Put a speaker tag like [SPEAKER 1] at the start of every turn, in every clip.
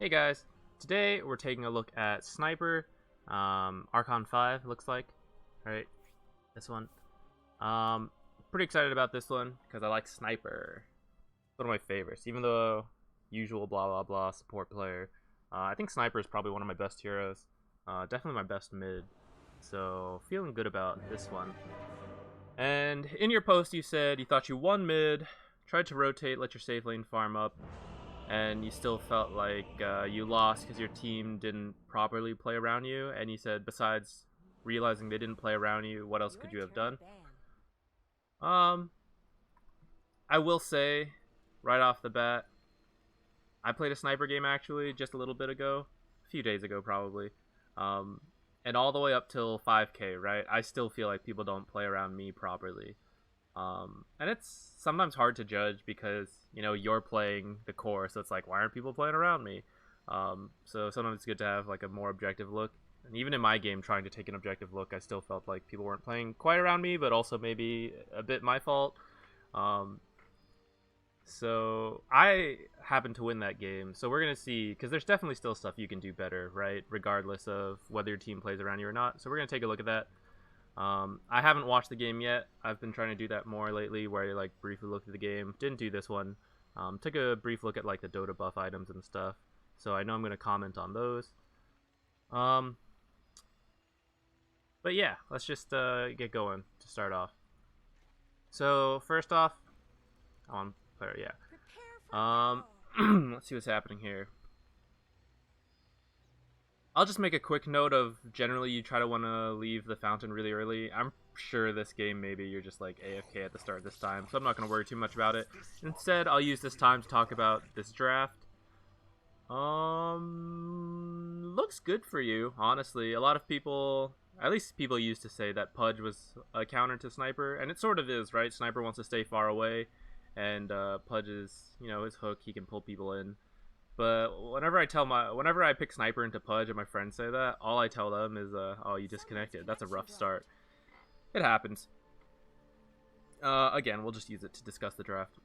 [SPEAKER 1] Hey guys, today we're taking a look at Sniper, Archon 5 looks like, right? This one. Pretty excited about this one because I like Sniper. It's one of my favorites, even though usual blah blah blah support player. I think Sniper is probably one of my best heroes. Definitely my best mid. So feeling good about this one. And in your post you said you thought you won mid, tried to rotate, let your safe lane farm up, and you still felt like you lost because your team didn't properly play around you. And you said, besides realizing they didn't play around you, what else could you have done? I will say, right off the bat, I played a Sniper game actually just a little bit ago, a few days ago probably, and all the way up till 5K, right? I still feel like people don't play around me properly. And it's sometimes hard to judge because, you know, you're playing the core, so it's like, why aren't people playing around me? So sometimes it's good to have like a more objective look. And even in my game, trying to take an objective look, I still felt like people weren't playing quite around me, but also maybe a bit my fault. So I happened to win that game. So we're going to see, because there's definitely still stuff you can do better, right? Regardless of whether your team plays around you or not. So we're going to take a look at that. I haven't watched the game yet. I've been trying to do that more lately, where I like briefly look at the game. Didn't do this one. Took a brief look at like the Dota buff items and stuff. So I know I'm going to comment on those. But yeah, let's just get going to start off. So first off, on player, yeah. Let's see what's happening here. I'll just make a quick note of generally you try to want to leave the fountain really early. I'm sure this game maybe you're just like AFK at the start this time, so I'm not going to worry too much about it. Instead, I'll use this time to talk about this draft. Looks good for you, honestly. A lot of people, at least people used to say that Pudge was a counter to Sniper, and it sort of is, right? Sniper wants to stay far away, and Pudge is, you know, his hook, he can pull people in. But whenever I pick Sniper into Pudge and my friends say that, all I tell them is, oh, you disconnected. That's a rough start. It happens. Again, we'll just use it to discuss the draft.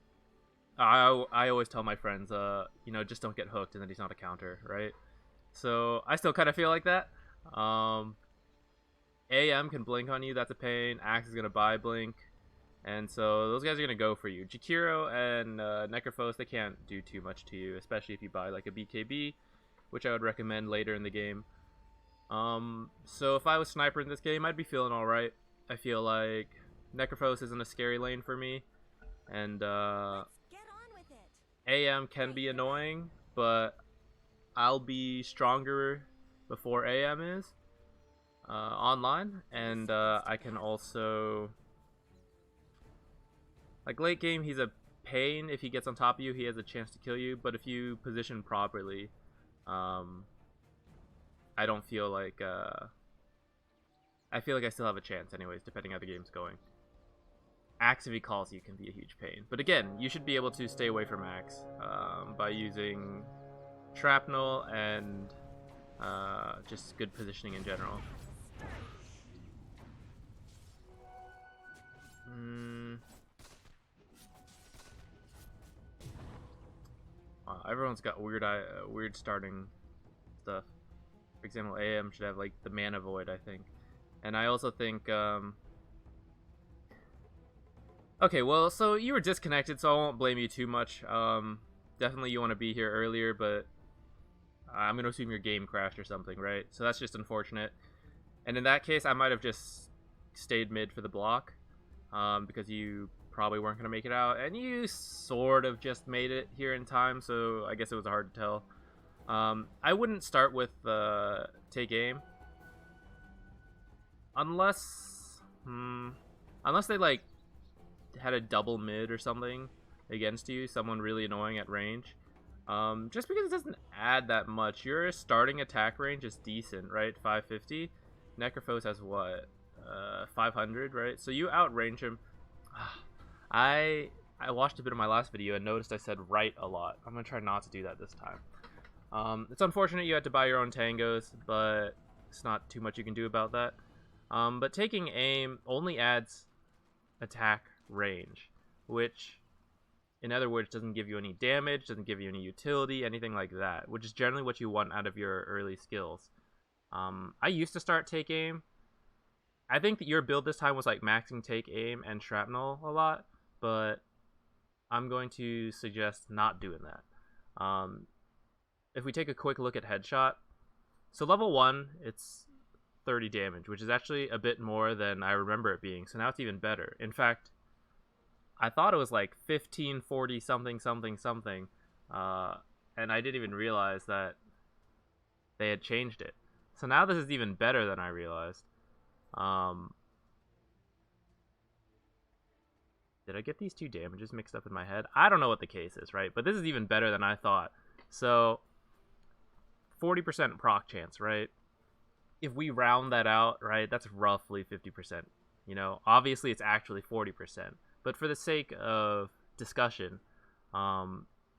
[SPEAKER 1] I always tell my friends, you know, just don't get hooked and then he's not a counter, right? So I still kind of feel like that. AM can blink on you, that's a pain. Axe is going to buy blink. And so those guys are going to go for you. Jakiro and Necrophos, they can't do too much to you, especially if you buy like a BKB, which I would recommend later in the game. So if I was Sniper in this game, I'd be feeling alright. I feel like Necrophos isn't a scary lane for me. And AM can be annoying, but I'll be stronger before AM is online. And I can also... like, late game, he's a pain. If he gets on top of you, he has a chance to kill you. But if you position properly, I don't feel like... I feel like I still have a chance anyways, depending how the game's going. Axe, if he calls you, can be a huge pain. But again, you should be able to stay away from Axe by using Shrapnel and just good positioning in general. Everyone's got weird starting stuff. For example, AM should have like the mana void, I think. And I also think okay, well, so you were disconnected, so I won't blame you too much. Definitely you want to be here earlier, but I'm going to assume your game crashed or something, right? So that's just unfortunate. And in that case, I might have just stayed mid for the block, because you probably weren't going to make it out, and you sort of just made it here in time, so I guess it was hard to tell. I wouldn't start with take aim unless they like had a double mid or something against you, someone really annoying at range. Just because it doesn't add that much. Your starting attack range is decent, right? 550. Necrophos has what? 500, right? So you outrange him. I watched a bit of my last video and noticed I said right a lot. I'm gonna try not to do that this time. It's unfortunate you had to buy your own tangos, but it's not too much you can do about that. But taking aim only adds attack range, which In other words, doesn't give you any damage, doesn't give you any utility, anything like that, which is generally what you want out of your early skills. I used to start take aim. I think that your build this time was like maxing take aim and shrapnel a lot, but I'm going to suggest not doing that. If we take a quick look at headshot, so level 1, it's 30 damage, which is actually a bit more than I remember it being, so now it's even better. In fact, I thought it was like 15, 40, something, and I didn't even realize that they had changed it. So now this is even better than I realized. Did I get these two damages mixed up in my head? I don't know what the case is, right? But this is even better than I thought. So, 40% proc chance, right? If we round that out, right, that's roughly 50%. You know, obviously it's actually 40%. But for the sake of discussion,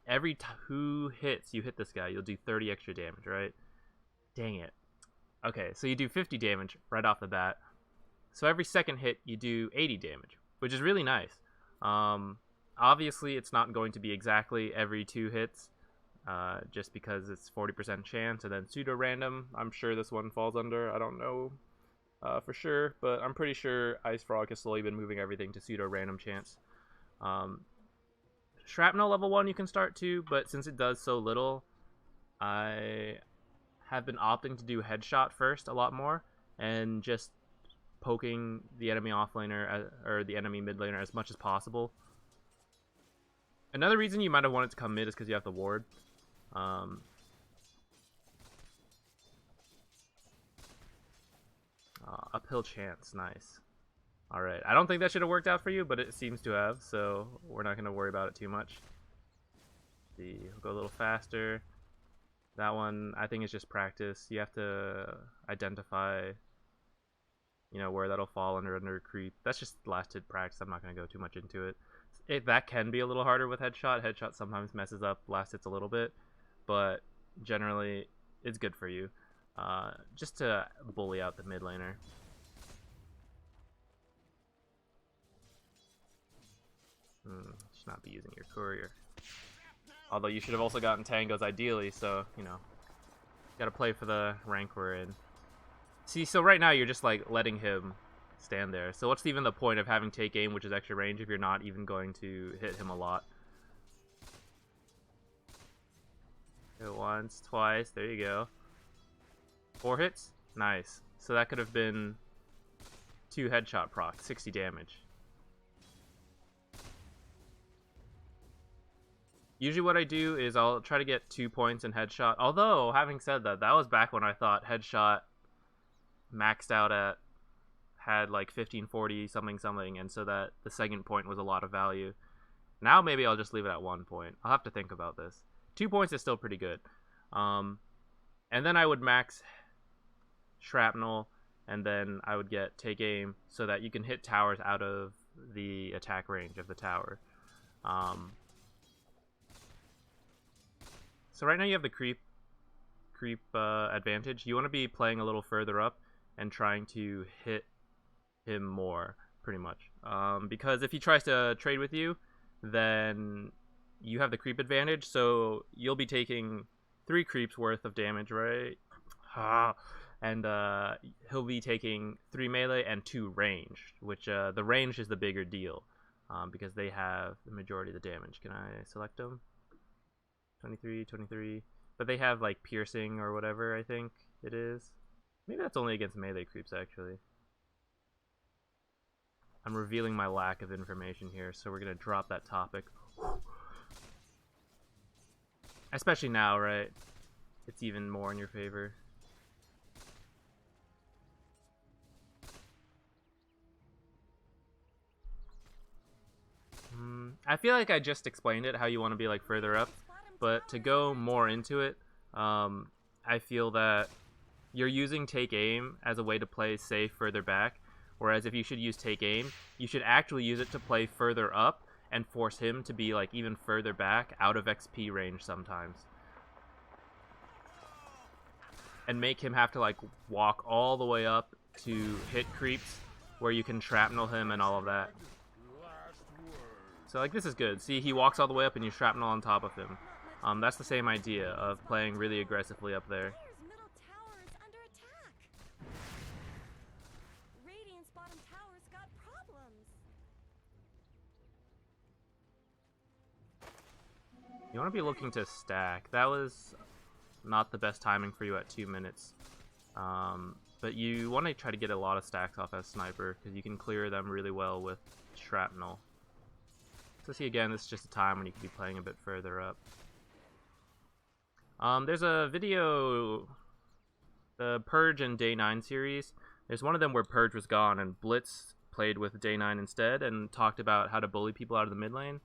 [SPEAKER 1] every 2 hits you hit this guy, you'll do 30 extra damage, right? Dang it. Okay, so you do 50 damage right off the bat. So every second hit, you do 80 damage, which is really nice. Obviously, it's not going to be exactly every 2 hits, just because it's 40% chance, and then pseudo-random. I'm sure this one falls under. I don't know for sure, but I'm pretty sure Ice Frog has slowly been moving everything to pseudo-random chance. Shrapnel level 1 you can start too, but since it does so little, I have been opting to do headshot first a lot more, and just poking the enemy offlaner or the enemy mid laner as much as possible. Another reason you might have wanted to come mid is because you have the ward. Uphill chance, nice. Alright, I don't think that should have worked out for you, but it seems to have, so we're not going to worry about it too much. Let's see, we'll go a little faster. That one, I think, is just practice. You have to identify, you know, where that'll fall under creep. That's just last hit practice. I'm not going to go too much into it. That can be a little harder with headshot. Headshot sometimes messes up last hits a little bit, but generally, it's good for you. Just to bully out the mid laner. Should not be using your courier. Although you should have also gotten tangos ideally, so, you know, gotta play for the rank we're in. See, so right now you're just, like, letting him stand there. So what's even the point of having take aim, which is extra range, if you're not even going to hit him a lot? Hit once, twice, there you go. 4 hits? Nice. So that could have been 2 headshot proc, 60 damage. Usually what I do is I'll try to get 2 points in headshot. Although, having said that, that was back when I thought headshot maxed out at, had like 1540 something, and so that the second point was a lot of value. Now maybe I'll just leave it at 1 point. I'll have to think about this. 2 points is still pretty good. And then I would max shrapnel, and then I would get take aim so that you can hit towers out of the attack range of the tower. So right now you have the creep advantage. You want to be playing a little further up and trying to hit him more, pretty much. Because if he tries to trade with you, then you have the creep advantage, so you'll be taking 3 creeps worth of damage, right? And he'll be taking 3 melee and 2 ranged, which the range is the bigger deal, because they have the majority of the damage. Can I select them? 23, but they have like piercing or whatever, I think it is. Maybe that's only against melee creeps, actually. I'm revealing my lack of information here, so we're gonna drop that topic. Especially now, right? It's even more in your favor. I feel like I just explained it, how you want to be like further up. But to go more into it, I feel that you're using take aim as a way to play safe further back, whereas if you should use take aim, you should actually use it to play further up and force him to be like even further back out of XP range sometimes. And make him have to like walk all the way up to hit creeps where you can shrapnel him and all of that. So like this is good. See, he walks all the way up and you shrapnel on top of him. That's the same idea of playing really aggressively up there.
[SPEAKER 2] Middle tower is under attack. Radiant's bottom tower's got problems.
[SPEAKER 1] You want to be looking to stack. That was not the best timing for you at 2 minutes. But you want to try to get a lot of stacks off as sniper, because you can clear them really well with shrapnel. So see, again, this is just a time when you could be playing a bit further up. There's a video, the Purge and Day 9 series. There's one of them where Purge was gone and Blitz played with Day 9 instead and talked about how to bully people out of the mid lane.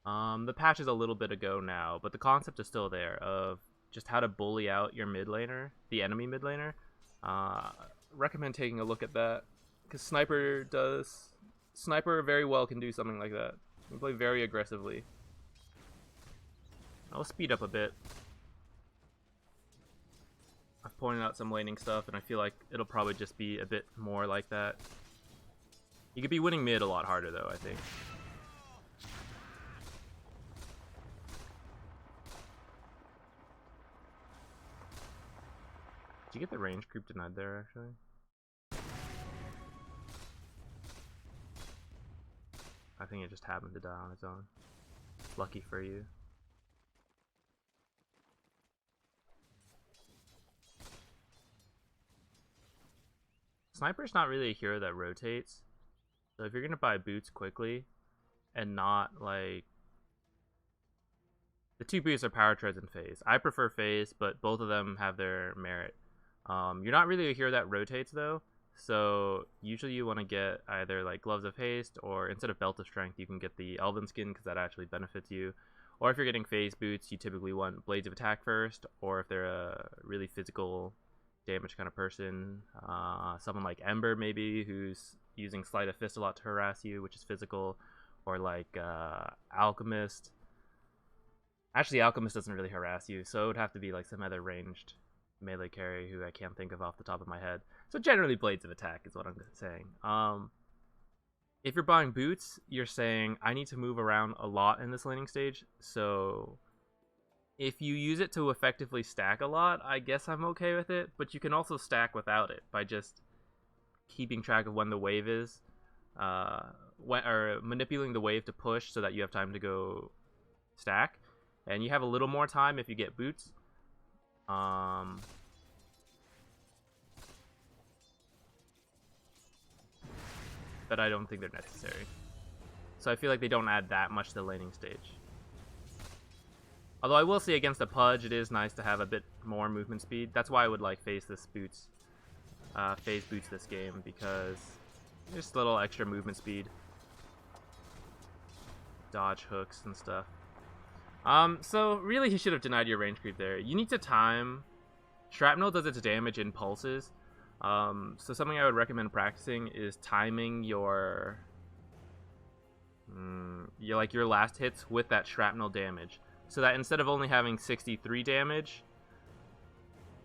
[SPEAKER 1] The patch is a little bit ago now, but the concept is still there of just how to bully out your mid laner, the enemy mid laner. Recommend taking a look at that, because Sniper very well can do something like that. You can play very aggressively. I'll speed up a bit. I've pointed out some laning stuff, and I feel like it'll probably just be a bit more like that. You could be winning mid a lot harder, though, I think. Did you get the range creep denied there, actually? I think it just happened to die on its own. Lucky for you. Sniper's not really a hero that rotates. So if you're gonna buy boots quickly and not like... The two boots are power treads and phase. I prefer phase, but both of them have their merit. You're not really a hero that rotates though, so usually you want to get either like Gloves of Haste, or instead of Belt of Strength you can get the Elven Skin, because that actually benefits you. Or if you're getting phase boots, you typically want Blades of Attack first, or if they're a really physical damage kind of person, someone like Ember maybe, who's using Sleight of Fist a lot to harass you, which is physical, or like Alchemist. Actually, Alchemist doesn't really harass you, so it would have to be like some other ranged melee carry who I can't think of off the top of my head. So generally Blades of Attack is what I'm saying. If you're buying boots, you're saying I need to move around a lot in this laning stage, so if you use it to effectively stack a lot, I guess I'm okay with it, but you can also stack without it by just keeping track of when the wave is, or manipulating the wave to push so that you have time to go stack, and you have a little more time if you get boots. But I don't think they're necessary. So I feel like they don't add that much to the laning stage. Although I will say against a Pudge, it is nice to have a bit more movement speed. That's why I would like phase boots this game, because just a little extra movement speed. Dodge hooks and stuff. So really he should have denied your range creep there. You need to time. Shrapnel does its damage in pulses. So something I would recommend practicing is timing your last hits with that shrapnel damage, so that instead of only having 63 damage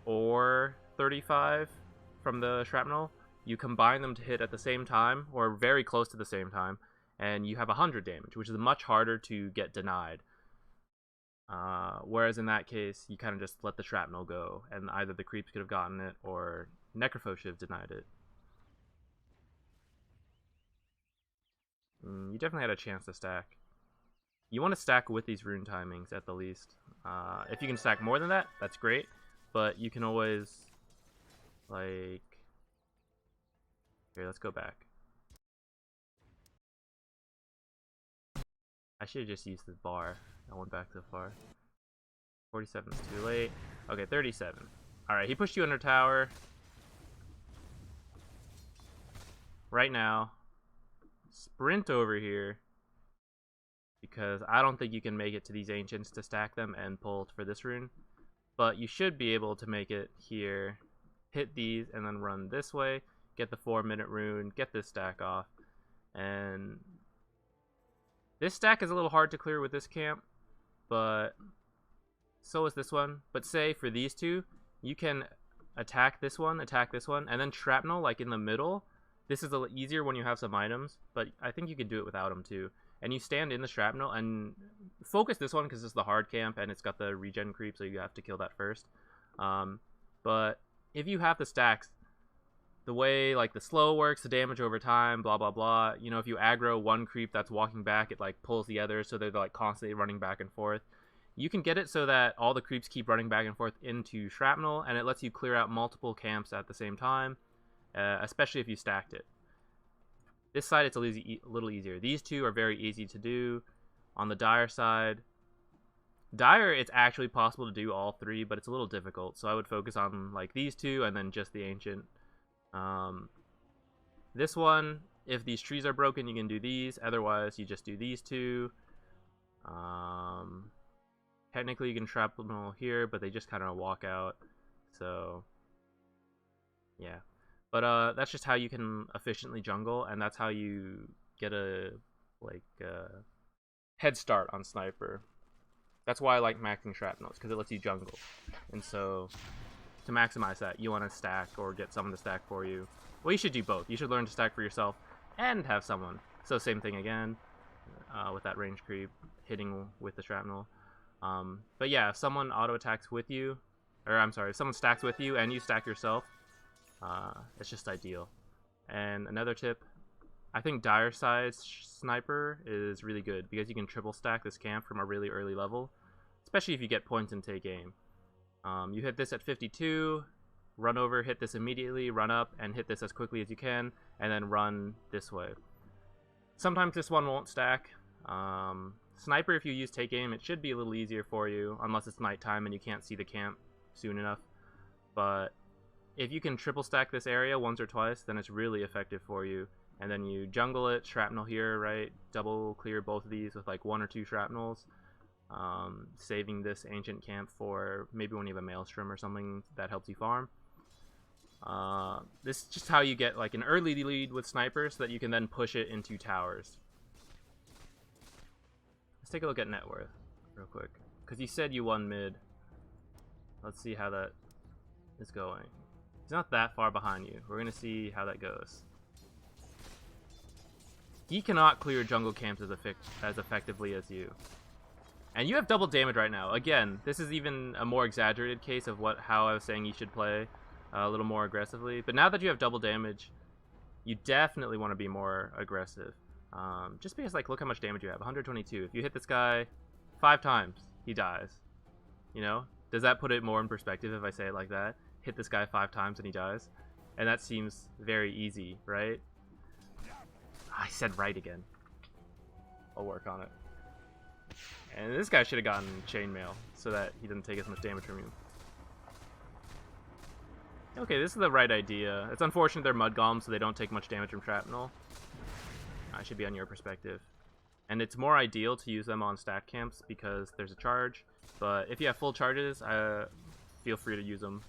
[SPEAKER 1] or 35 from the shrapnel, you combine them to hit at the same time or very close to the same time, and you have 100 damage, which is much harder to get denied. Whereas in that case, you kind of just let the shrapnel go, and either the creeps could have gotten it or Necrophos should have denied it. You definitely had a chance to stack. You want to stack with these rune timings at the least. If you can stack more than that, that's great, but you can always, like... Here, let's go back. I should have just used this bar. I went back too far. 47 is too late. Okay, 37. Alright, he pushed you under tower. Right now, sprint over here, because I don't think you can make it to these ancients to stack them and pull for this rune, but you should be able to make it here, hit these, and then run this way, get the 4-minute rune, get this stack off, and this stack is a little hard to clear with this camp, but so is this one. But say for these two, you can attack this one, and then shrapnel like in the middle. This is a little easier when you have some items, but I think you can do it without them too. and you stand in the Shrapnel and focus this one because it's the hard camp and it's got the regen creep, so you have to kill that first. But if you have the stacks, the way like the slow works, the damage over time, blah blah blah, you know, if you aggro one creep that's walking back, it like pulls the other, so they're like constantly running back and forth. You can get it so that all the creeps keep running back and forth into Shrapnel, and it lets you clear out multiple camps at the same time, especially if you stacked it. This side, it's a little easier. These two are very easy to do. On the Dire side, Dire, it's actually possible to do all three, but it's a little difficult, so I would focus on like these two and then just the Ancient. This one, if these trees are broken, you can do these. Otherwise, you just do these two. Technically, you can Shrapnel here, but they just kind of walk out. So, yeah. But that's just how you can efficiently jungle, and that's how you get a head start on Sniper. That's why I like maxing Shrapnel, because it lets you jungle. And so, to maximize that, you want to stack or get someone to stack for you. Well, you should do both. You should learn to stack for yourself and have someone. So same thing again, with that range creep, hitting with the Shrapnel. But yeah, if someone auto-attacks with you, or I'm sorry, if someone stacks with you and you stack yourself, it's just ideal. And another tip, I think Dire size Sniper is really good because you can triple stack this camp from a really early level, especially if you get points and take aim. You hit this at 52, run over, hit this immediately, run up, and hit this as quickly as you can, and then run this way. Sometimes this one won't stack. Sniper, if you use take aim, it should be a little easier for you, unless it's nighttime and you can't see the camp soon enough. But if you can triple stack this area once or twice, then it's really effective for you. And then you jungle it, Shrapnel here, right? Double clear both of these with like 1 or 2 Shrapnels. Saving this Ancient camp for maybe when you have a Maelstrom or something that helps you farm. This is just how you get like an early lead with Sniper so that you can then push it into towers. Let's take a look at net worth real quick, because you said you won mid. Let's see how that is going. He's not that far behind you. We're gonna see how that goes. He cannot clear jungle camps as effectively as you. And you have double damage right now. Again, this is even a more exaggerated case of how I was saying you should play a little more aggressively. But now that you have double damage, you definitely want to be more aggressive. Just because, like, look how much damage you have. 122. If you hit this guy 5 times, he dies. You know? Does that put it more in perspective if I say it like that? Hit this guy 5 times and he dies. And that seems very easy, right? I said right again. I'll work on it. And this guy should have gotten chainmail so that he doesn't take as much damage from you. Okay, this is the right idea. It's unfortunate they're mud golems, so they don't take much damage from Shrapnel. I should be on your perspective. And it's more ideal to use them on stack camps because there's a charge. But if you have full charges, feel free to use them.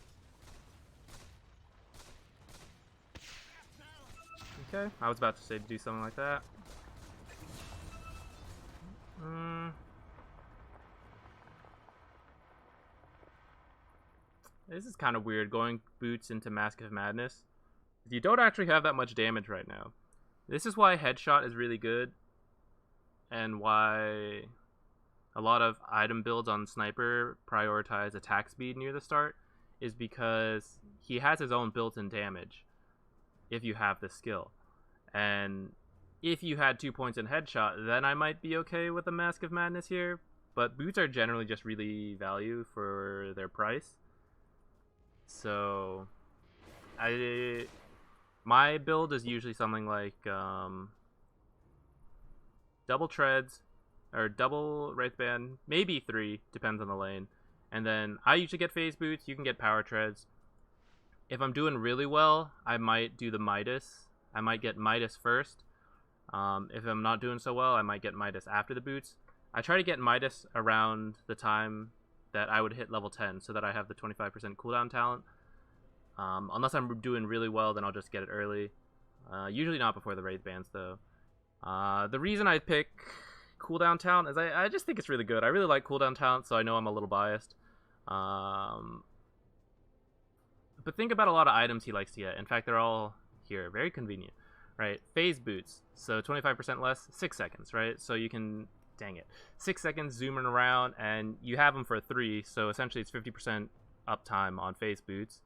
[SPEAKER 1] Okay, I was about to say to do something like that. This is kind of weird, going boots into Mask of Madness. You don't actually have that much damage right now. This is why Headshot is really good, and why a lot of item builds on Sniper prioritize attack speed near the start, is because he has his own built-in damage if you have the skill. And if you had 2 points in Headshot, then I might be okay with the Mask of Madness here, but boots are generally just really value for their price. So my build is usually something like double treads or double Wraithband, maybe 3, depends on the lane. And then I usually get phase boots. You can get power treads. If I'm doing really well, I might do the Midas. I might get Midas first. If I'm not doing so well, I might get Midas after the boots. I try to get Midas around the time that I would hit level 10 so that I have the 25% cooldown talent. Unless I'm doing really well, then I'll just get it early. Usually not before the Wraithbands, though. The reason I pick cooldown talent is I just think it's really good. I really like cooldown talent, so I know I'm a little biased. But think about a lot of items he likes to get. In fact, they're all here. Very convenient. right? Phase boots, so 25% less, 6 seconds, right? So you can, dang it, 6 seconds zooming around, and you have them for 3, so essentially it's 50% uptime on phase boots.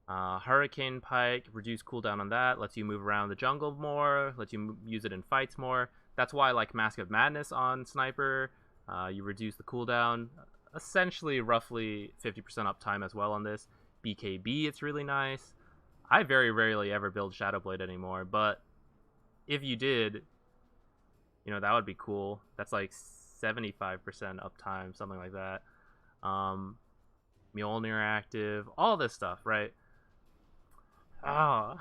[SPEAKER 1] Hurricane Pike, reduce cooldown on that, lets you move around the jungle more, lets you use it in fights more. That's why I like Mask of Madness on Sniper. You reduce the cooldown, essentially roughly 50% uptime as well on this. BKB, it's really nice. I very rarely ever build Shadowblade anymore, but if you did, you know, that would be cool. That's like 75% uptime, something like that. Mjolnir active, all this stuff, right? Oh,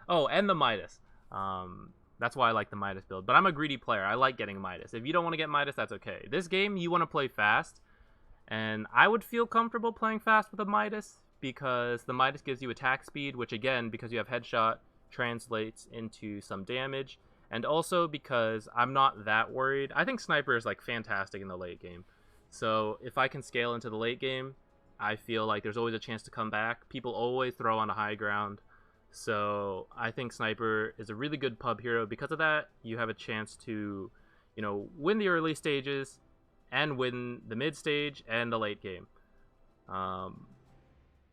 [SPEAKER 1] oh, and the Midas. That's why I like the Midas build. But I'm a greedy player. I like getting Midas. If you don't want to get Midas, that's okay. This game, you want to play fast, and I would feel comfortable playing fast with a Midas because the Midas gives you attack speed, which again, because you have headshot, translates into some damage, and also because I'm not that worried. I think Sniper is like fantastic in the late game. So if I can scale into the late game, I feel like there's always a chance to come back. People always throw on a high ground. So I think Sniper is a really good pub hero. Because of that, you have a chance to, you know, win the early stages and win the mid stage and the late game.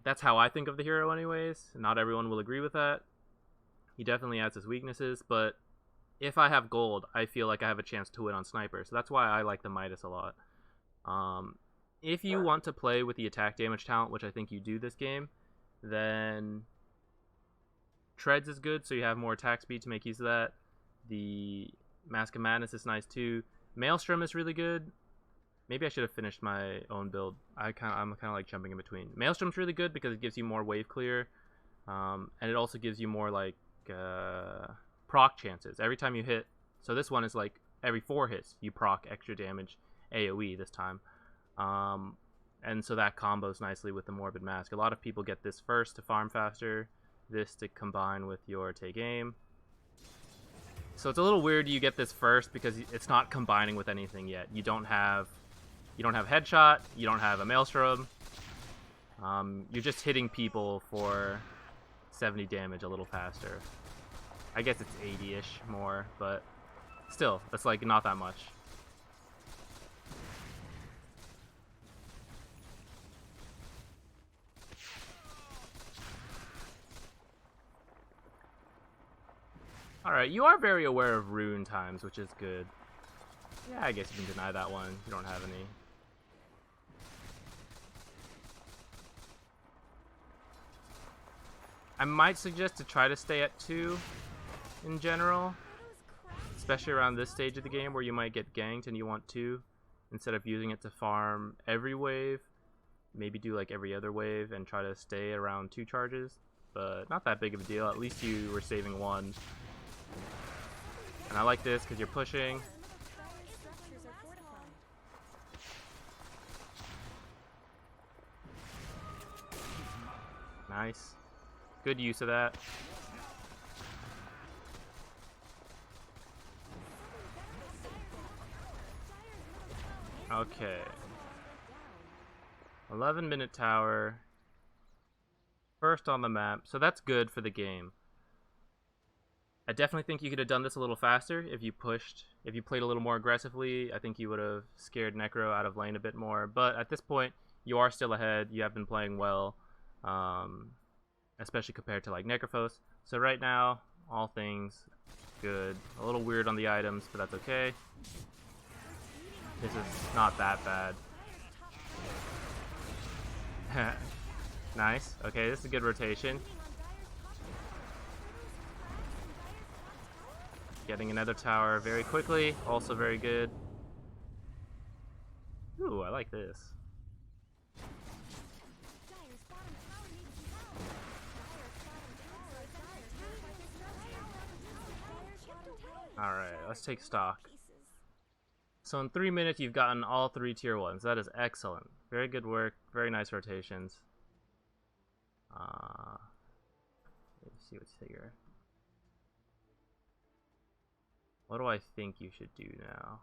[SPEAKER 1] That's how I think of the hero anyways. Not everyone will agree with that. He definitely has his weaknesses, but if I have gold, I feel like I have a chance to win on Sniper. So that's why I like the Midas a lot. If you want to play with the attack damage talent, which I think you do this game, then Treads is good, so you have more attack speed to make use of that. The Mask of Madness is nice too. Maelstrom is really good. Maybe I should have finished my own build. I'm kind of like jumping in between. Maelstrom's really good because it gives you more wave clear, and it also gives you more like proc chances every time you hit. So this one is like every 4 hits you proc extra damage, AoE this time. And so that combos nicely with the Morbid Mask. A lot of people get this first to farm faster, this to combine with your take aim. So it's a little weird you get this first because it's not combining with anything yet. You don't have headshot, you don't have a Maelstrom. You're just hitting people for 70 damage a little faster. I guess it's 80-ish more, but still, that's like not that much. Alright, you are very aware of rune times, which is good. Yeah, I guess you can deny that one. You don't have any. I might suggest to try to stay at 2 in general. Especially around this stage of the game where you might get ganked and you want 2. Instead of using it to farm every wave. Maybe do like every other wave and try to stay around 2 charges. But not that big of a deal. At least you were saving 1. And I like this because you're pushing. Nice. Good use of that. Okay. 11-minute tower. First on the map. So that's good for the game. I definitely think you could have done this a little faster if you pushed, if you played a little more aggressively. I think you would have scared Necro out of lane a bit more. But at this point, you are still ahead. You have been playing well, especially compared to like Necrophos. So right now, all things good. A little weird on the items, but that's okay. This is not that bad. Nice. Okay, this is a good rotation. Getting another tower very quickly, also very good. Ooh, I like this. Alright, let's take stock. So in 3 minutes, you've gotten all 3 tier 1s. That is excellent. Very good work. Very nice rotations. Let's see what's here. What do I think you should do now?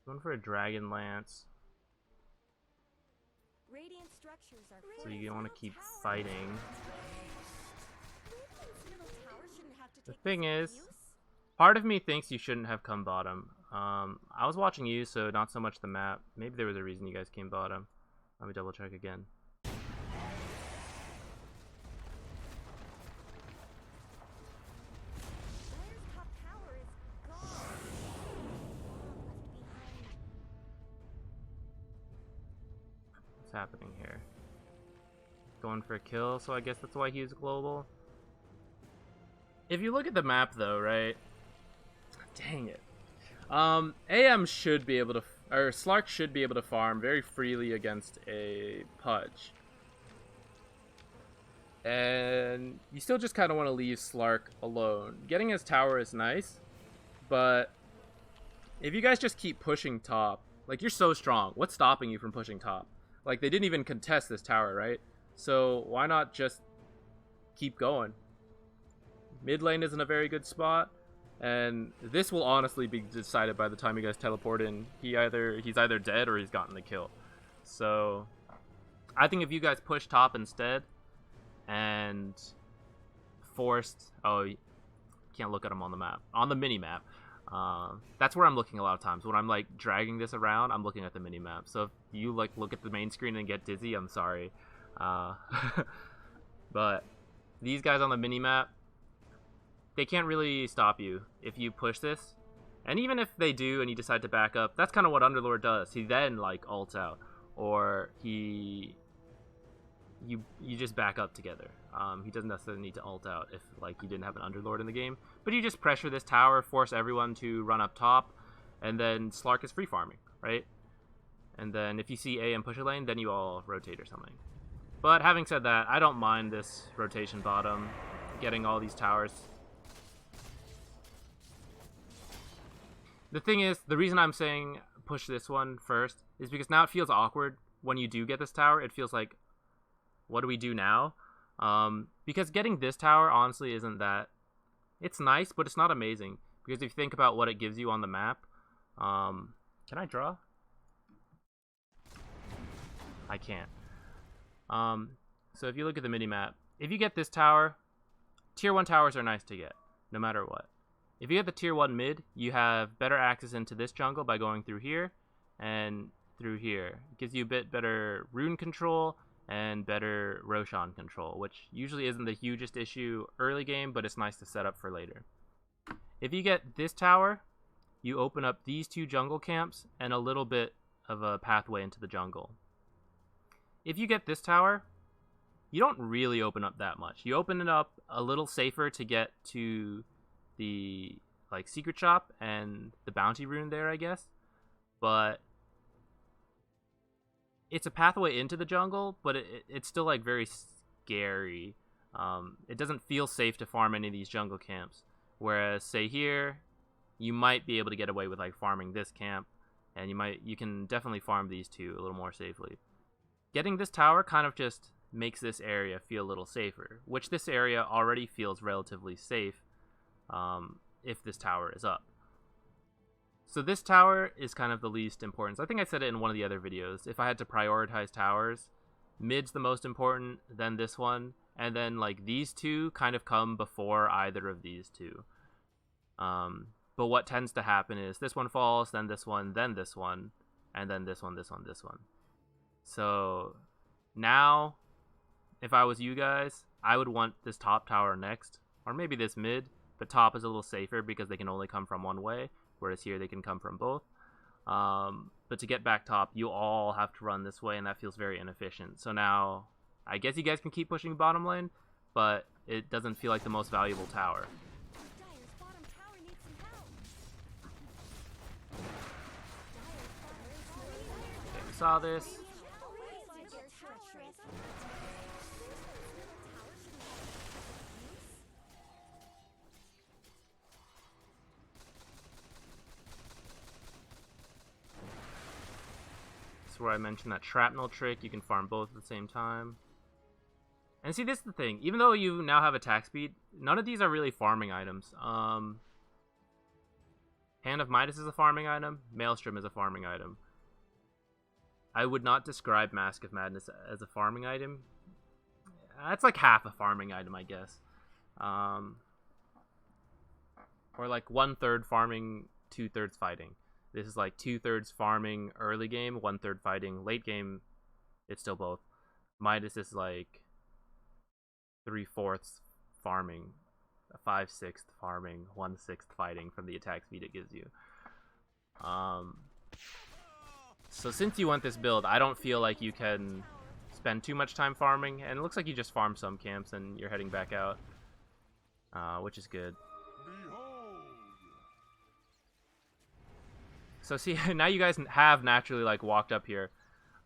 [SPEAKER 1] Going for a Dragon Lance.
[SPEAKER 2] Radiant structures are
[SPEAKER 1] So you want to keep fighting. The thing is, part of me thinks you shouldn't have come bottom. I was watching you, so not so much the map. Maybe there was a reason you guys came bottom. Let me double check again. What's happening here? Going for a kill, so I guess that's why he's global. If you look at the map though, right? Dang it. AM should be able to, or Slark should be able to farm very freely against a Pudge. And you still just kind of want to leave Slark alone. Getting his tower is nice, but if you guys just keep pushing top, like, you're so strong. What's stopping you from pushing top? Like, they didn't even contest this tower, right? So why not just keep going? Mid lane is in a very good spot, and this will honestly be decided by the time you guys teleport in. He's either dead or he's gotten the kill. So I think if you guys push top instead and forced, oh, you can't look at him on the map, on the mini map. That's where I'm looking a lot of times when I'm like dragging this around. I'm looking at the mini map. So if you like look at the main screen and get dizzy, I'm sorry. But these guys on the mini map, they can't really stop you if you push this. And even if they do and you decide to back up, that's kind of what Underlord does. He then like ults out, or you just back up together. He doesn't necessarily need to ult out if like you didn't have an Underlord in the game, but you just pressure this tower, force everyone to run up top, and then Slark is free farming, right? And then if you see AM push a lane, then you all rotate or something. But having said that, I don't mind this rotation bottom, getting all these towers. The thing is, the reason I'm saying push this one first is because now it feels awkward when you do get this tower. It feels like, what do we do now? Because getting this tower honestly isn't that, it's nice, but it's not amazing, because if you think about what it gives you on the map, can I draw? I can't. So if you look at the mini map, if you get this tower, tier 1 towers are nice to get no matter what. If you get the tier 1 mid, you have better access into this jungle by going through here and through here. It gives you a bit better rune control and better Roshan control, which usually isn't the hugest issue early game, but it's nice to set up for later. If you get this tower, you open up these 2 jungle camps and a little bit of a pathway into the jungle. If you get this tower, you don't really open up that much. You open it up a little safer to get to the like secret shop and the bounty rune there, I guess, but it's a pathway into the jungle, but it's still like very scary. It doesn't feel safe to farm any of these jungle camps, whereas say here you might be able to get away with like farming this camp, and you can definitely farm these 2 a little more safely. Getting this tower kind of just makes this area feel a little safer, which this area already feels relatively safe if this tower is up. So this tower is kind of the least important. I think I said it in one of the other videos. If I had to prioritize towers, mid's the most important, then this one, and then like these 2 kind of come before either of these 2. But what tends to happen is this one falls, then this one, then this one, and then this one, this one, this one. So now, if I was you guys, I would want this top tower next, or maybe this mid, but top is a little safer because they can only come from one way, whereas here they can come from both. But to get back top, you all have to run this way, and that feels very inefficient. So now, I guess you guys can keep pushing bottom lane, but it doesn't feel like the most valuable tower.
[SPEAKER 2] Dire's bottom tower needs some help.
[SPEAKER 1] Okay, we saw this. This is where I mentioned that Shrapnel trick. You can farm both at the same time. And see, this is the thing. Even though you now have attack speed, none of these are really farming items. Hand of Midas is a farming item. Maelstrom is a farming item. I would not describe Mask of Madness as a farming item. That's like half a farming item, I guess. Or like 1/3 farming, 2/3 fighting. This is like 2/3 farming early game, 1/3 fighting late game. It's still both. Midas is like 3/4 farming, 5/6 farming, 1/6 fighting from the attack speed it gives you. So since you want this build, I don't feel like you can spend too much time farming, and it looks like you just farm some camps and you're heading back out, which is good. So see, now you guys have naturally like walked up here.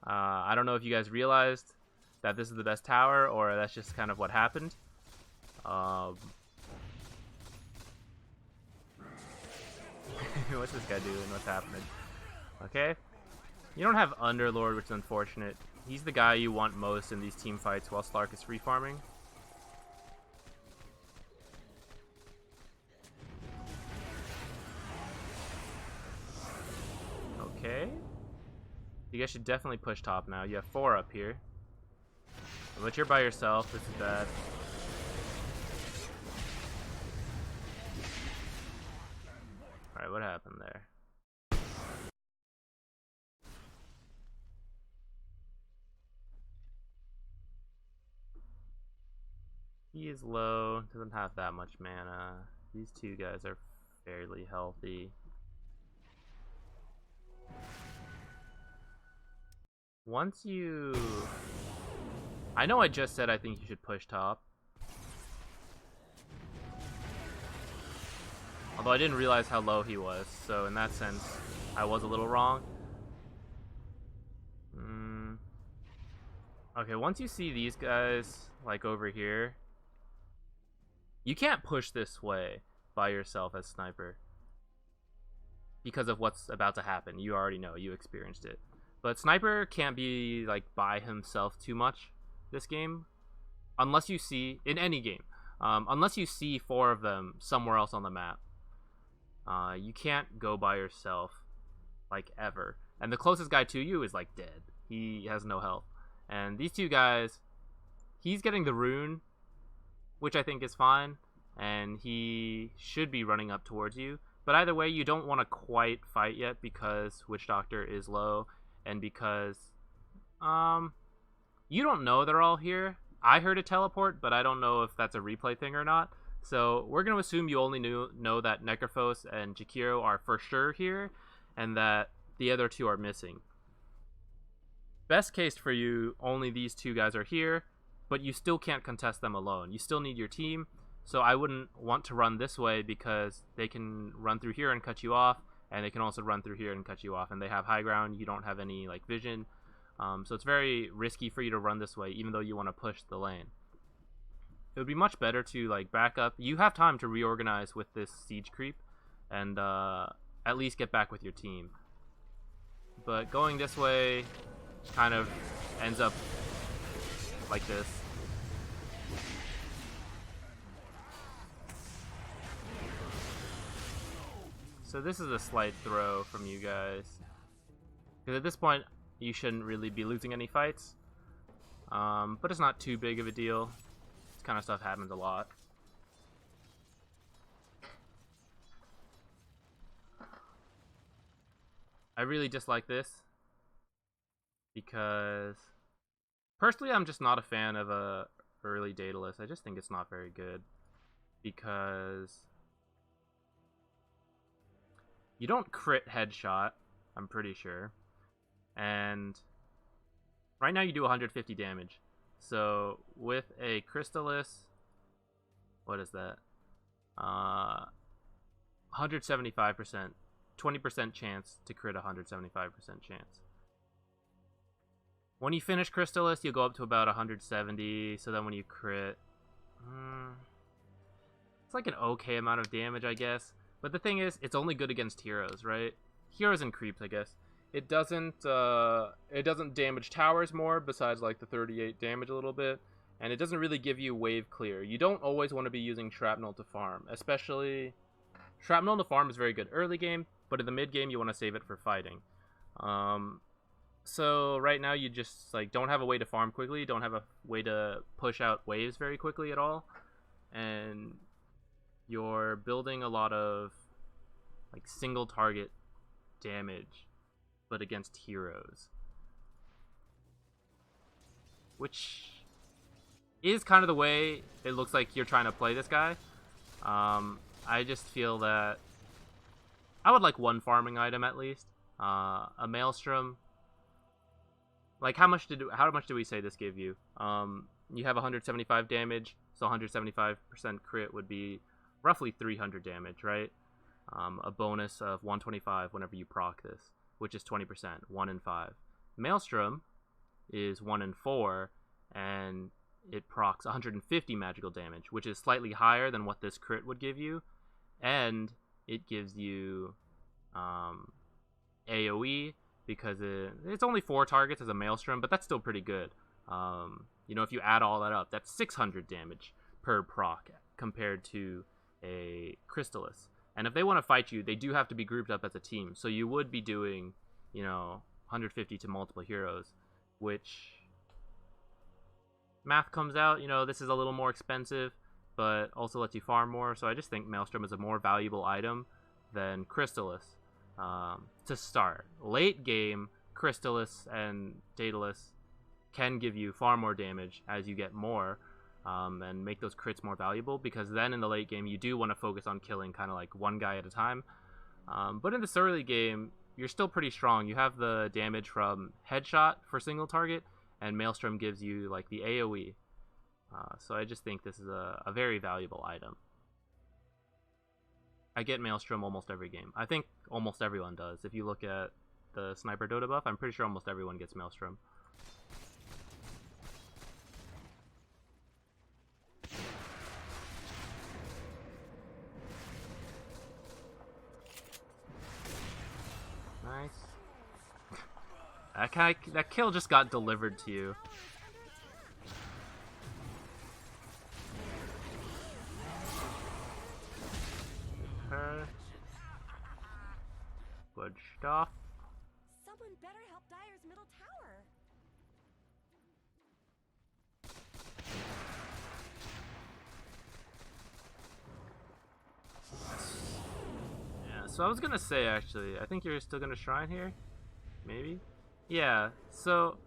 [SPEAKER 1] I don't know if you guys realized that this is the best tower, or that's just kind of what happened. What's this guy doing? What's happening? Okay. You don't have Underlord, which is unfortunate. He's the guy you want most in these team fights while Slark is free farming. Okay. You guys should definitely push top now. You have 4 up here. But you're by yourself. This is bad. Alright, what happened there? He is low, doesn't have that much mana. These two guys are fairly healthy. Once you... I know I just said I think you should push top. Although I didn't realize how low he was, so in that sense, I was a little wrong. Okay, once you see these guys, like over here, you can't push this way by yourself as sniper. Because of what's about to happen. You already know, you experienced it. But sniper can't be like by himself too much this game. Unless you see, in any game, unless you see 4 of them somewhere else on the map. You can't go by yourself, like, ever. And the closest guy to you is, like, dead. He has no health. And these two guys, he's getting the rune, which I think is fine. And he should be running up towards you. But either way, you don't want to quite fight yet because Witch Doctor is low. And because, you don't know they're all here. I heard a teleport, but I don't know if that's a replay thing or not. So we're going to assume you only know that Necrophos and Jakiro are for sure here, and that the other 2 are missing. Best case for you, only these 2 guys are here, but you still can't contest them alone. You still need your team, so I wouldn't want to run this way because they can run through here and cut you off, and they can also run through here and cut you off, and they have high ground. You don't have any like vision, so it's very risky for you to run this way, even though you want to push the lane. It would be much better to like back up. You have time to reorganize with this siege creep and at least get back with your team. But going this way kind of ends up like this. So this is a slight throw from you guys. Because at this point, you shouldn't really be losing any fights. But it's not too big of a deal. This kind of stuff happens a lot. I really dislike this. Because personally, I'm just not a fan of a early Daedalus. I just think it's not very good. Because you don't crit headshot, I'm pretty sure. And right now you do 150 damage. So with a Crystalis, what is that? 175%. 20% chance to crit 175% chance. When you finish Crystalis, you'll go up to about 170. So then when you crit, it's like an okay amount of damage, I guess. But the thing is, it's only good against heroes, right? Heroes and creeps, I guess. It doesn't damage towers more, besides like the 38 damage a little bit, and it doesn't really give you wave clear. You don't always want to be using Shrapnel to farm, especially Shrapnel to farm is very good early game, but in the mid game you want to save it for fighting. So right now you just like don't have a way to farm quickly, don't have a way to push out waves very quickly at all, and you're building a lot of like single target damage, but against heroes, which is kind of the way it looks like you're trying to play this guy. I just feel that I would like one farming item at least. A Maelstrom. Like how much do we say this gave you? You have 175 damage, so 175% crit would be roughly 300 damage, right? A bonus of 125 whenever you proc this, which is 20%, 1 in 5. Maelstrom is 1 in 4, and it procs 150 magical damage, which is slightly higher than what this crit would give you, and it gives you AoE, because it's only 4 targets as a Maelstrom, but that's still pretty good. If you add all that up, that's 600 damage per proc compared to a Crystalis. And if they want to fight you, they do have to be grouped up as a team. So you would be doing, 150 to multiple heroes, which math comes out, this is a little more expensive, but also lets you farm more. So I just think Maelstrom is a more valuable item than Crystalis. To start. Late game, Crystalis and Daedalus can give you far more damage as you get more, and make those crits more valuable, because then in the late game you do want to focus on killing kind of like one guy at a time. But in this early game, you're still pretty strong. You have the damage from headshot for single target, and Maelstrom gives you like the AoE. So I just think this is a very valuable item. I get Maelstrom almost every game. I think almost everyone does. If you look at the Sniper Dota buff, I'm pretty sure almost everyone gets Maelstrom. Nice. That kill just got delivered to you. Good stuff.
[SPEAKER 2] Someone better help Dire's middle tower.
[SPEAKER 1] Yeah, so I was gonna say, actually, I think you're still gonna shrine here? Maybe? Yeah, so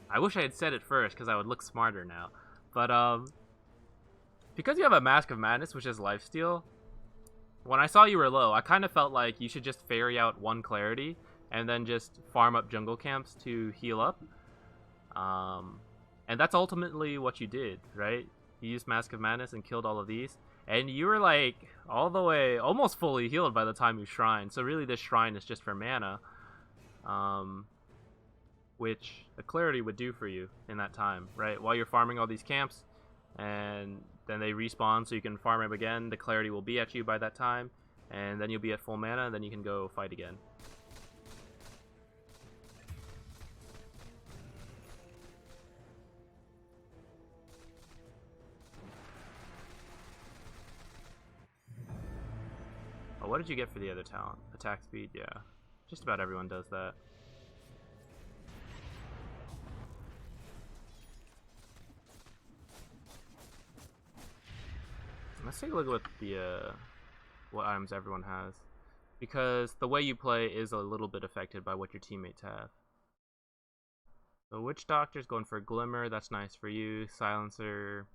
[SPEAKER 1] I wish I had said it first, because I would look smarter now. But, because you have a Mask of Madness, which is lifesteal, when I saw you were low, I kind of felt like you should just ferry out one Clarity, and then just farm up jungle camps to heal up. And that's ultimately what you did, right? You used Mask of Madness and killed all of these, and you were like all the way, almost fully healed by the time you shrine. So really this shrine is just for mana, which a Clarity would do for you in that time, right? While you're farming all these camps, and then they respawn so you can farm them again. The Clarity will be at you by that time, and then you'll be at full mana, and then you can go fight again. Oh, what did you get for the other talent? Attack speed? Yeah. Just about everyone does that. Let's take a look at what items everyone has, because the way you play is a little bit affected by what your teammates have. So Witch Doctor's going for Glimmer, that's nice for you. Silencer,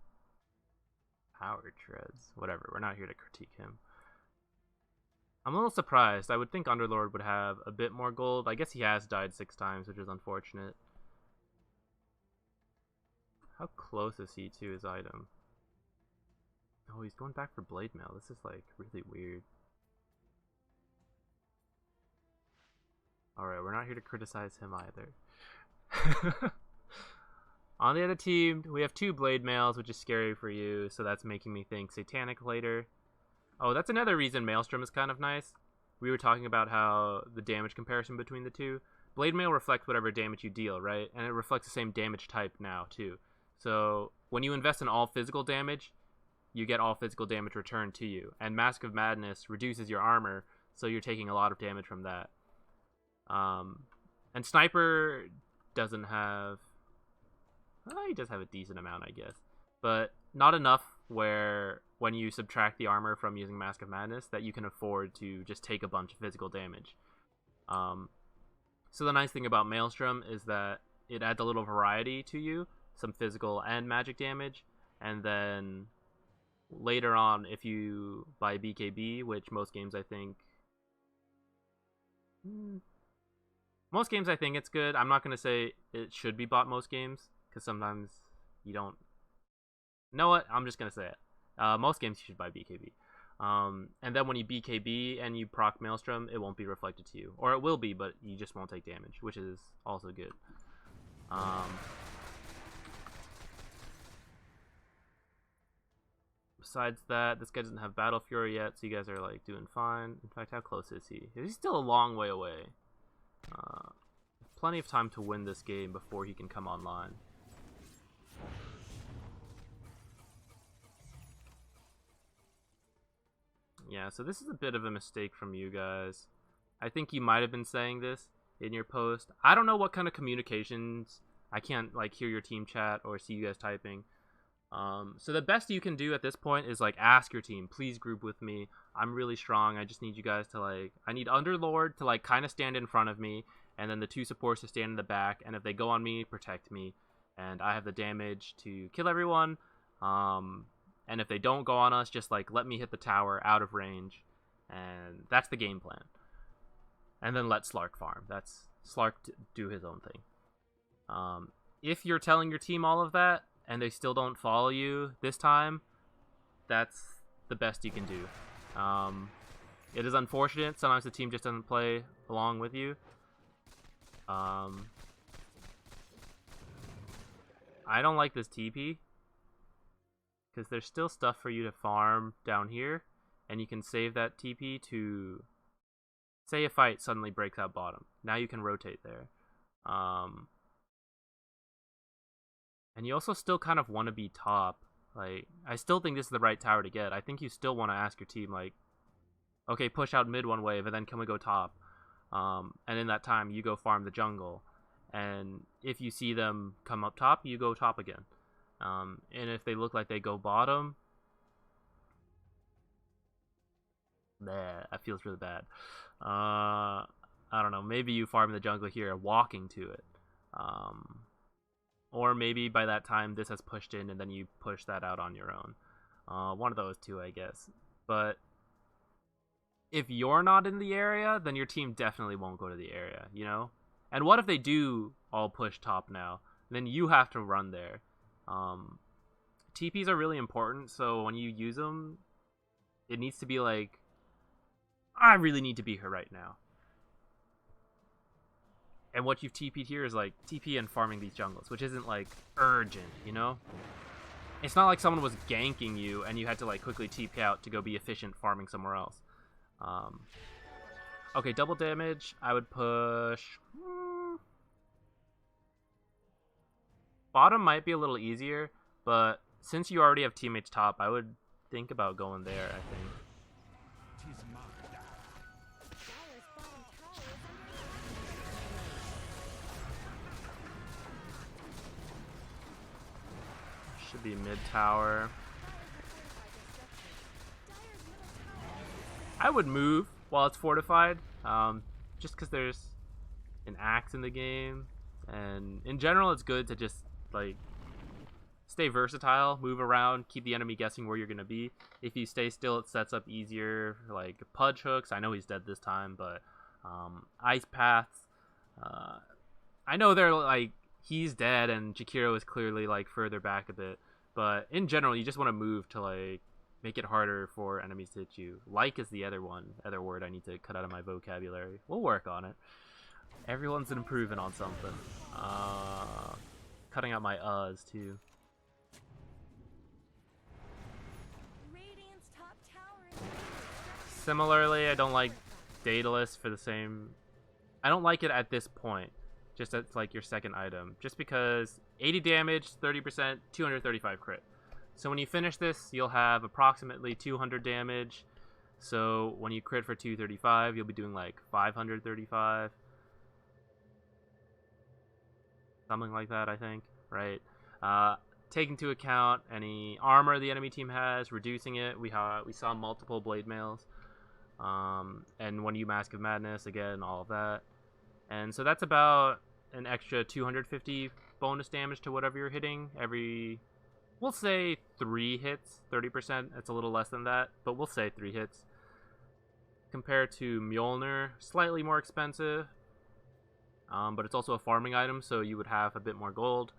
[SPEAKER 1] Power Treads, whatever, we're not here to critique him. I'm a little surprised. I would think Underlord would have a bit more gold. I guess he has died 6 times, which is unfortunate. How close is he to his item? Oh, he's going back for Blade Mail. This is like really weird. Alright, we're not here to criticize him either. On the other team, we have 2 Blade Mails, which is scary for you, so that's making me think Satanic later. Oh, that's another reason Maelstrom is kind of nice. We were talking about how the damage comparison between the two. Blade Mail reflects whatever damage you deal, right? And it reflects the same damage type now, too. So when you invest in all physical damage, you get all physical damage returned to you. And Mask of Madness reduces your armor, so you're taking a lot of damage from that. And Sniper doesn't have... Well, he does have a decent amount, I guess. But not enough where when you subtract the armor from using Mask of Madness that you can afford to just take a bunch of physical damage. So the nice thing about Maelstrom is that it adds a little variety to you, some physical and magic damage, and then later on, if you buy BKB, which most games I think it's good. I'm not going to say it should be bought most games, because sometimes you don't... You know what? I'm just going to say it. Most games you should buy BKB. And then when you BKB and you proc Maelstrom, it won't be reflected to you. Or it will be, but you just won't take damage, which is also good. Besides that, this guy doesn't have Battle Fury yet, so you guys are like doing fine. In fact, how close is he? He's still a long way away. Plenty of time to win this game before he can come online. Yeah, so this is a bit of a mistake from you guys. I think you might have been saying this in your post. I don't know what kind of communications. I can't like hear your team chat or see you guys typing. So the best you can do at this point is like ask your team, please group with me. I'm really strong. I just need you guys to like, I need Underlord to like kind of stand in front of me, and then the two supports to stand in the back. And if they go on me, protect me, and I have the damage to kill everyone. And if they don't go on us, just like let me hit the tower out of range, and that's the game plan. And then let Slark farm. That's Slark do his own thing. If you're telling your team all of that and they still don't follow you this time, that's the best you can do. It is unfortunate. Sometimes the team just doesn't play along with you. I don't like this TP, because there's still stuff for you to farm down here, and you can save that TP to... Say a fight suddenly breaks out bottom. Now you can rotate there. And you also still kind of want to be top. Like, I still think this is the right tower to get. I think you still want to ask your team, like, okay, push out mid one wave, and then can we go top? And in that time, you go farm the jungle. And if you see them come up top, you go top again. And if they look like they go bottom... that feels really bad. I don't know, maybe you farm the jungle here walking to it. Or maybe by that time this has pushed in and then you push that out on your own. One of those two, I guess. But if you're not in the area, then your team definitely won't go to the area, you know? And what if they do all push top now? Then you have to run there. TPs are really important, so when you use them, it needs to be like, I really need to be here right now. And what you've TP'd here is like TP and farming these jungles, which isn't like urgent, you know? It's not like someone was ganking you and you had to like quickly TP out to go be efficient farming somewhere else. Okay, double damage. I would push... Bottom might be a little easier, but since you already have teammates top, I would think about going there, I think. Should be mid tower. I would move while it's fortified, just because there's an axe in the game, and in general it's good to just like stay versatile, move around, keep the enemy guessing where you're gonna be. If you stay still, it sets up easier, like pudge hooks. I know he's dead this time, but ice paths. I know they're like, he's dead and Jakiro is clearly like further back a bit, but in general you just want to move to like make it harder for enemies to hit you. Like is the other word I need to cut out of my vocabulary. We'll work on it. Everyone's improving on something. Cutting out my uhs too. Similarly, I don't like Daedalus for the same... I don't like it at this point. Just as like your second item. Just because 80 damage, 30%, 235 crit. So when you finish this, you'll have approximately 200 damage. So when you crit for 235, you'll be doing like 535. something like that, I think, right? Take into account any armor the enemy team has, reducing it. We saw multiple blade mails, and 1U Mask of Madness, again, all of that. And so that's about an extra 250 bonus damage to whatever you're hitting every, we'll say 3 hits, 30%. It's a little less than that, but we'll say 3 hits. Compared to Mjolnir, slightly more expensive, but it's also a farming item, so you would have a bit more gold.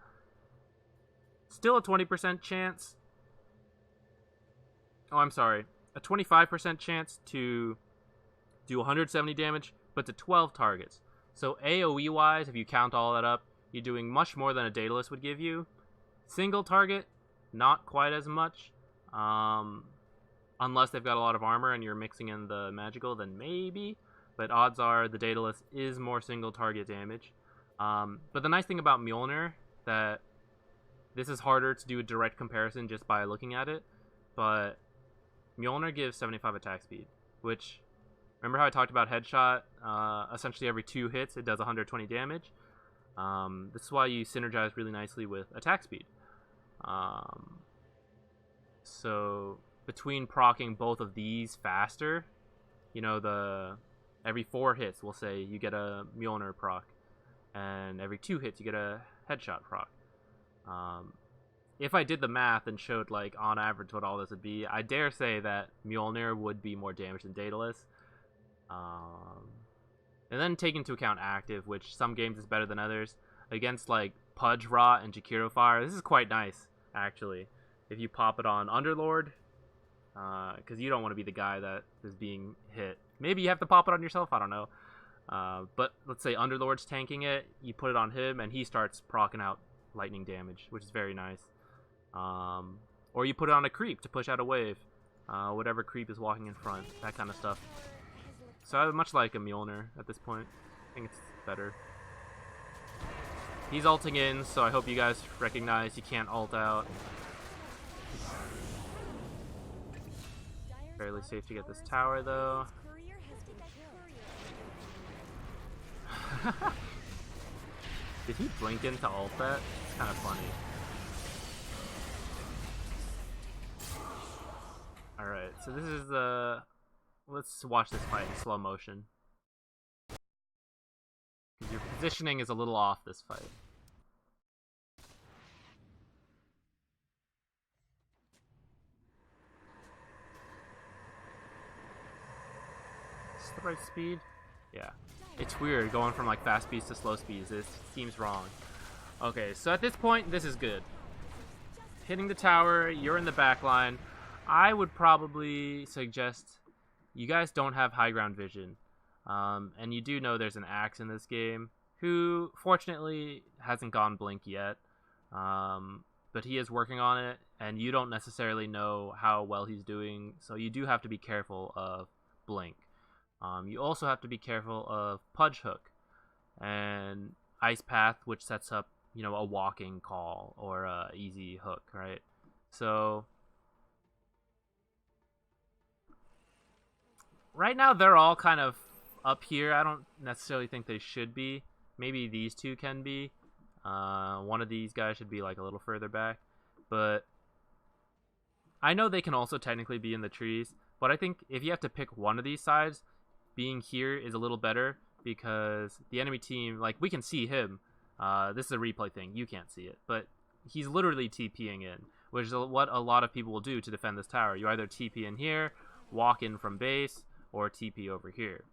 [SPEAKER 1] Still a 20% chance. Oh, I'm sorry. A 25% chance to do 170 damage, but to 12 targets. So AoE-wise, if you count all that up, you're doing much more than a Daedalus would give you. Single target, not quite as much. Unless they've got a lot of armor and you're mixing in the magical, then maybe. But odds are the Daedalus is more single target damage. But the nice thing about Mjolnir, that this is harder to do a direct comparison just by looking at it, but Mjolnir gives 75 attack speed, which, remember how I talked about headshot? Essentially every 2 hits it does 120 damage. This is why you synergize really nicely with attack speed. So between proccing both of these faster, you know, every 4 hits, we'll say, you get a Mjolnir proc, and every 2 hits you get a headshot proc. If I did the math and showed, like, on average what all this would be, I dare say that Mjolnir would be more damage than Daedalus. And then take into account active, which some games is better than others. Against, like, Pudge Rot and Jakiro Fire, this is quite nice, actually. If you pop it on Underlord, because you don't want to be the guy that is being hit. Maybe you have to pop it on yourself, I don't know. But let's say Underlord's tanking it, you put it on him, and he starts proccing out lightning damage, which is very nice. Or you put it on a creep to push out a wave. Whatever creep is walking in front, that kind of stuff. So I much like a Mjolnir at this point. I think it's better. He's ulting in, so I hope you guys recognize you can't ult out. Fairly safe to get this tower, though. Did he blink in to ult that? It's kind of funny. Alright, so this is the... Let's watch this fight in slow motion. Because your positioning is a little off this fight. Is this the right speed? Yeah. It's weird going from like fast speeds to slow speeds. It seems wrong. Okay, so at this point, this is good. Hitting the tower, you're in the back line. I would probably suggest you guys don't have high ground vision. And you do know there's an Axe in this game who, fortunately, hasn't gone blink yet. But he is working on it, and you don't necessarily know how well he's doing, so you do have to be careful of blink. You also have to be careful of Pudge Hook and Ice Path, which sets up, you know, a walking call or a easy hook, right? So right now they're all kind of up here. I don't necessarily think they should be. Maybe these two can be. One of these guys should be like a little further back, but I know they can also technically be in the trees, but I think if you have to pick one of these sides, being here is a little better, because the enemy team, like, we can see him. This is a replay thing, you can't see it, but he's literally TPing in, which is what a lot of people will do to defend this tower. You either TP in here, walk in from base, or TP over here.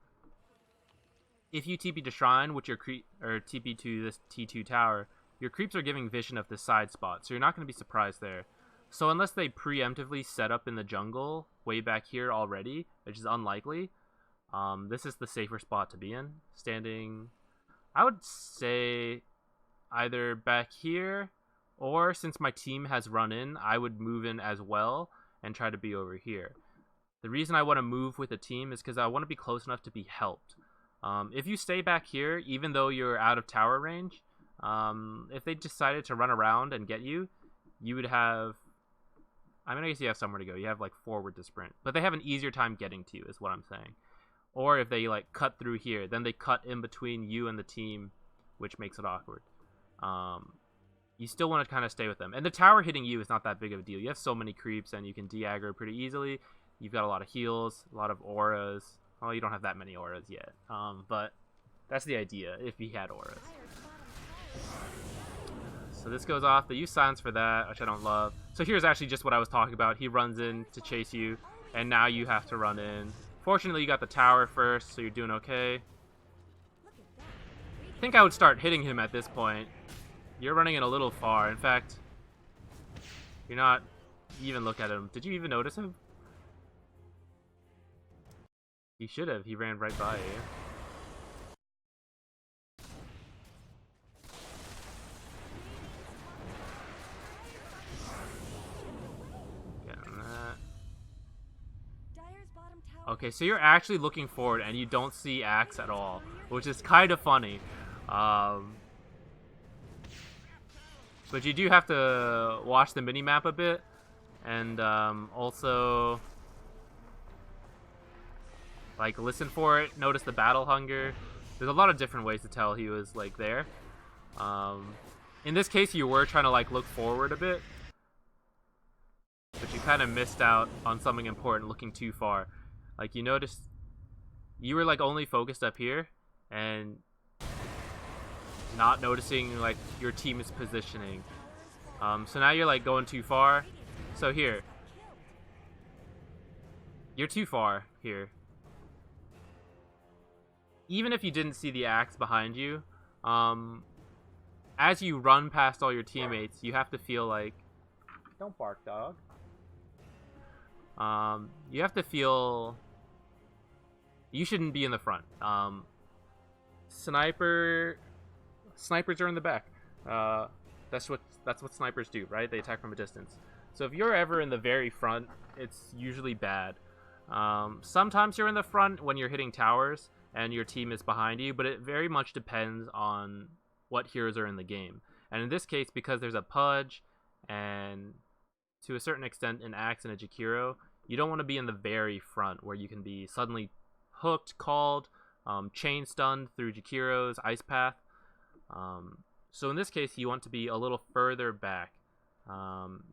[SPEAKER 1] If you TP to Shrine, which your or TP to this T2 tower, your creeps are giving vision of this side spot, so you're not going to be surprised there. So unless they preemptively set up in the jungle way back here already, which is unlikely, this is the safer spot to be in. Standing, I would say, either back here, or since my team has run in, I would move in as well and try to be over here. The reason I want to move with a team is because I want to be close enough to be helped. If you stay back here, even though you're out of tower range, if they decided to run around and get you, you would have... I mean, I guess you have somewhere to go. You have, like, forward to sprint. But they have an easier time getting to you, is what I'm saying. Or if they, like, cut through here, then they cut in between you and the team, which makes it awkward. you still want to kind of stay with them. And the tower hitting you is not that big of a deal. You have so many creeps, and you can de-aggro pretty easily. You've got a lot of heals, a lot of auras. Well, you don't have that many auras yet, but that's the idea if he had auras. So this goes off. They use silence for that, which I don't love. So here's actually just what I was talking about. He runs in to chase you, and now you have to run in. Fortunately, you got the tower first, so you're doing okay. I think I would start hitting him at this point. You're running in a little far. In fact, you're not even look at him. Did you even notice him? You should have. He ran right by you. Okay, so you're actually looking forward and you don't see Axe at all, which is kind of funny. But you do have to watch the minimap a bit, and also like listen for it, notice the battle hunger. There's a lot of different ways to tell he was like there. In this case, you were trying to like look forward a bit, but you kind of missed out on something important looking too far. Like, you noticed you were like only focused up here and not noticing like your team is positioning. So now you're like going too far. So here, you're too far here. Even if you didn't see the axe behind you, as you run past all your teammates, you have to feel like, don't bark, dog. You have to feel you shouldn't be in the front. Snipers are in the back. That's what snipers do, right? They attack from a distance. So if you're ever in the very front, it's usually bad. Sometimes you're in the front when you're hitting towers and your team is behind you, but it very much depends on what heroes are in the game. And in this case, because there's a Pudge and to a certain extent an Axe and a Jakiro, you don't want to be in the very front where you can be suddenly hooked, called, chain stunned through Jakiro's Ice Path. So in this case, you want to be a little further back.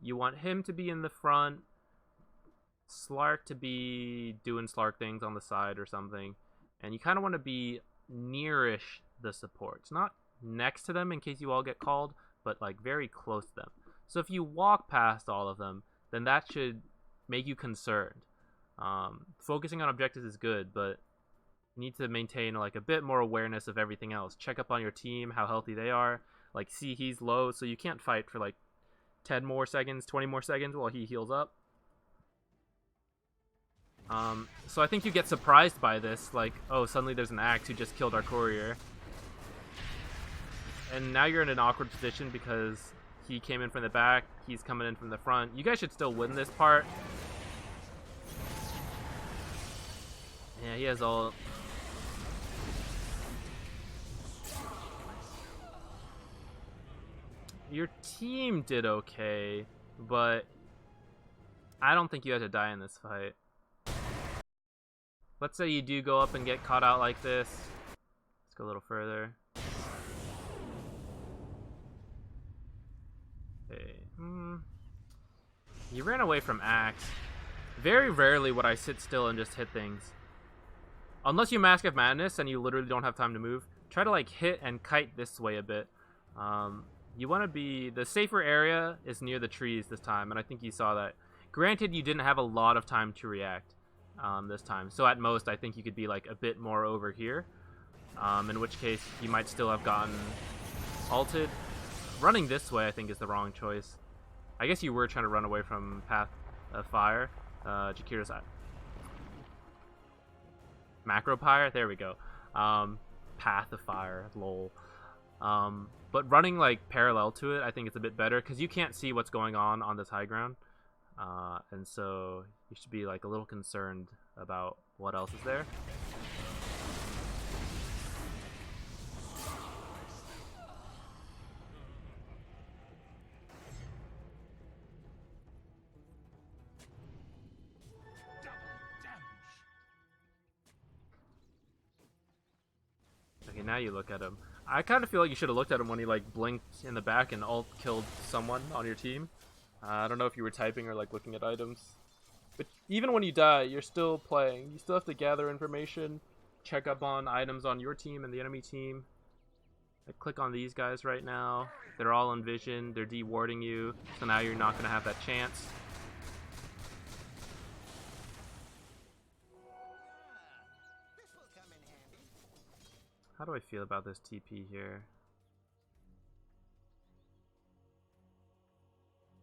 [SPEAKER 1] You want him to be in the front, Slark to be doing Slark things on the side or something, and you kind of want to be nearish the supports, not next to them in case you all get called, but like very close to them. So if you walk past all of them, then that should make you concerned. Focusing on objectives is good, but you need to maintain like a bit more awareness of everything else. Check up on your team, how healthy they are. Like, see he's low, so you can't fight for like 10 more seconds, 20 more seconds while he heals up. So I think you get surprised by this, like, oh, suddenly there's an Axe who just killed our courier. And now you're in an awkward position because he came in from the back, he's coming in from the front. You guys should still win this part. Yeah, he has all... Your team did okay, but I don't think you had to die in this fight. Let's say you do go up and get caught out like this. Let's go a little further. Okay. You ran away from Axe. Very rarely would I sit still and just hit things. Unless you Mask of Madness and you literally don't have time to move, try to like hit and kite this way a bit. You want to be... The safer area is near the trees this time, and I think you saw that. Granted, you didn't have a lot of time to react this time, so at most I think you could be like a bit more over here, in which case you might still have gotten ulted. Running this way I think is the wrong choice. I guess you were trying to run away from Path of Fire. Jakiro's side. Macro Pyre? There we go. Path of Fire. Lol. But running like parallel to it I think it's a bit better because you can't see what's going on this high ground. And so you should be like a little concerned about what else is there. Okay, now you look at him. I kind of feel like you should have looked at him when he like blinked in the back and ult killed someone on your team. I don't know if you were typing or like looking at items. But even when you die, you're still playing. You still have to gather information, check up on items on your team and the enemy team. I click on these guys right now. They're all in vision. They're de-warding you. So now you're not going to have that chance. How do I feel about this TP here?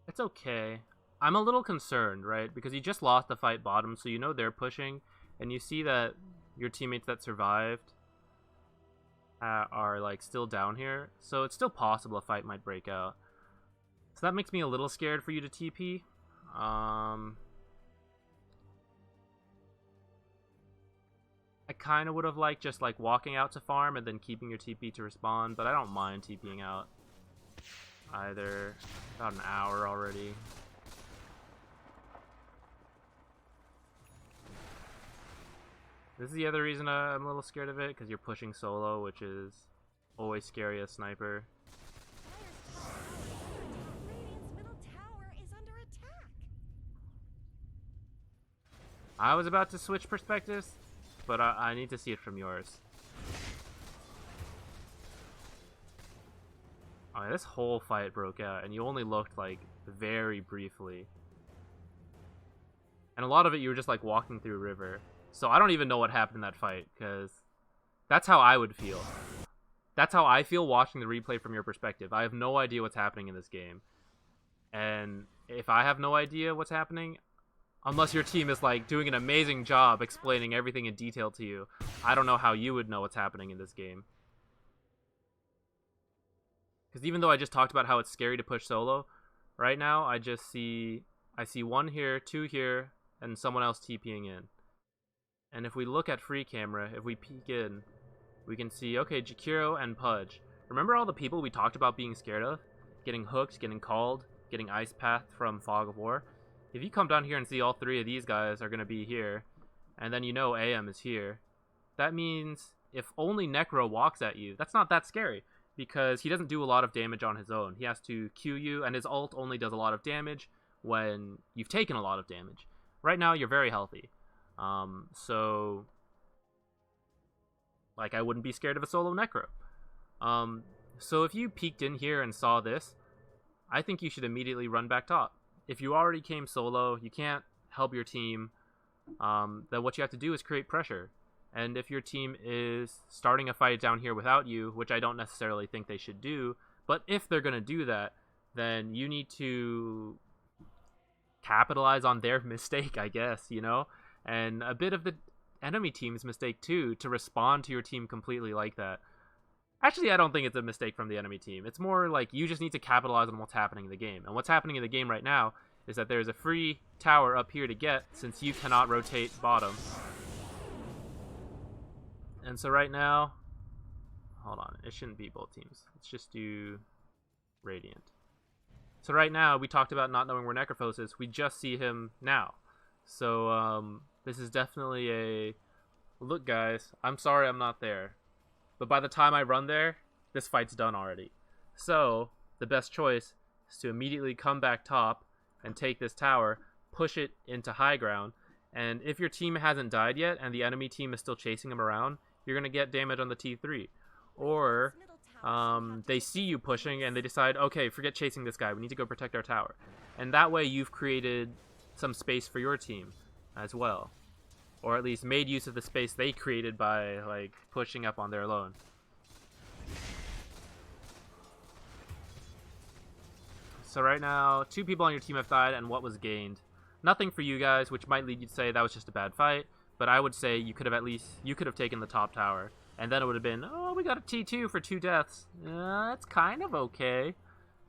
[SPEAKER 1] It's okay. I'm a little concerned, right? Because you just lost the fight bottom, so you know they're pushing, and you see that your teammates that survived are like still down here, so it's still possible a fight might break out. So that makes me a little scared for you to TP. I kind of would have liked just like walking out to farm and then keeping your TP to respawn, but I don't mind TPing out either. About an hour already. This is the other reason I'm a little scared of it, because you're pushing solo, which is always scary as sniper.
[SPEAKER 2] Radiant's middle tower is under attack.
[SPEAKER 1] I was about to switch perspectives, but I need to see it from yours. Alright, this whole fight broke out, and you only looked like very briefly. And a lot of it you were just like walking through river. So I don't even know what happened in that fight, because that's how I would feel. That's how I feel watching the replay from your perspective. I have no idea what's happening in this game. And if I have no idea what's happening, unless your team is like doing an amazing job explaining everything in detail to you, I don't know how you would know what's happening in this game. Because even though I just talked about how it's scary to push solo, right now I see one here, two here, and someone else TPing in. And if we look at free camera, if we peek in, we can see, okay, Jakiro and Pudge. Remember all the people we talked about being scared of? Getting hooked, getting called, getting ice pathed from Fog of War? If you come down here and see all three of these guys are going to be here, and then you know AM is here, that means if only Necro walks at you, that's not that scary, because he doesn't do a lot of damage on his own. He has to Q you, and his ult only does a lot of damage when you've taken a lot of damage. Right now, you're very healthy. So, like, I wouldn't be scared of a solo Necro. So if you peeked in here and saw this, I think you should immediately run back top. If you already came solo, you can't help your team, then what you have to do is create pressure. And if your team is starting a fight down here without you, which I don't necessarily think they should do, but if they're going to do that, then you need to capitalize on their mistake, I guess, you know? And a bit of the enemy team's mistake, too, to respond to your team completely like that. Actually, I don't think it's a mistake from the enemy team. It's more like you just need to capitalize on what's happening in the game. And what's happening in the game right now is that there's a free tower up here to get, since you cannot rotate bottom. And so right now, hold on, it shouldn't be both teams. Let's just do Radiant. So right now, we talked about not knowing where Necrophos is. We just see him now. So this is definitely a, look guys, I'm sorry I'm not there. But by the time I run there, this fight's done already. So the best choice is to immediately come back top and take this tower, push it into high ground, and if your team hasn't died yet and the enemy team is still chasing them around, you're going to get damage on the T3. Or they see you pushing and they decide, okay, forget chasing this guy, we need to go protect our tower. And that way you've created some space for your team as well. Or at least made use of the space they created by like pushing up on their own. So right now, 2 people on your team have died, and what was gained? Nothing for you guys, which might lead you to say that was just a bad fight, but I would say you could have taken the top tower, and then it would have been, oh, we got a T2 for 2 deaths. That's kind of okay.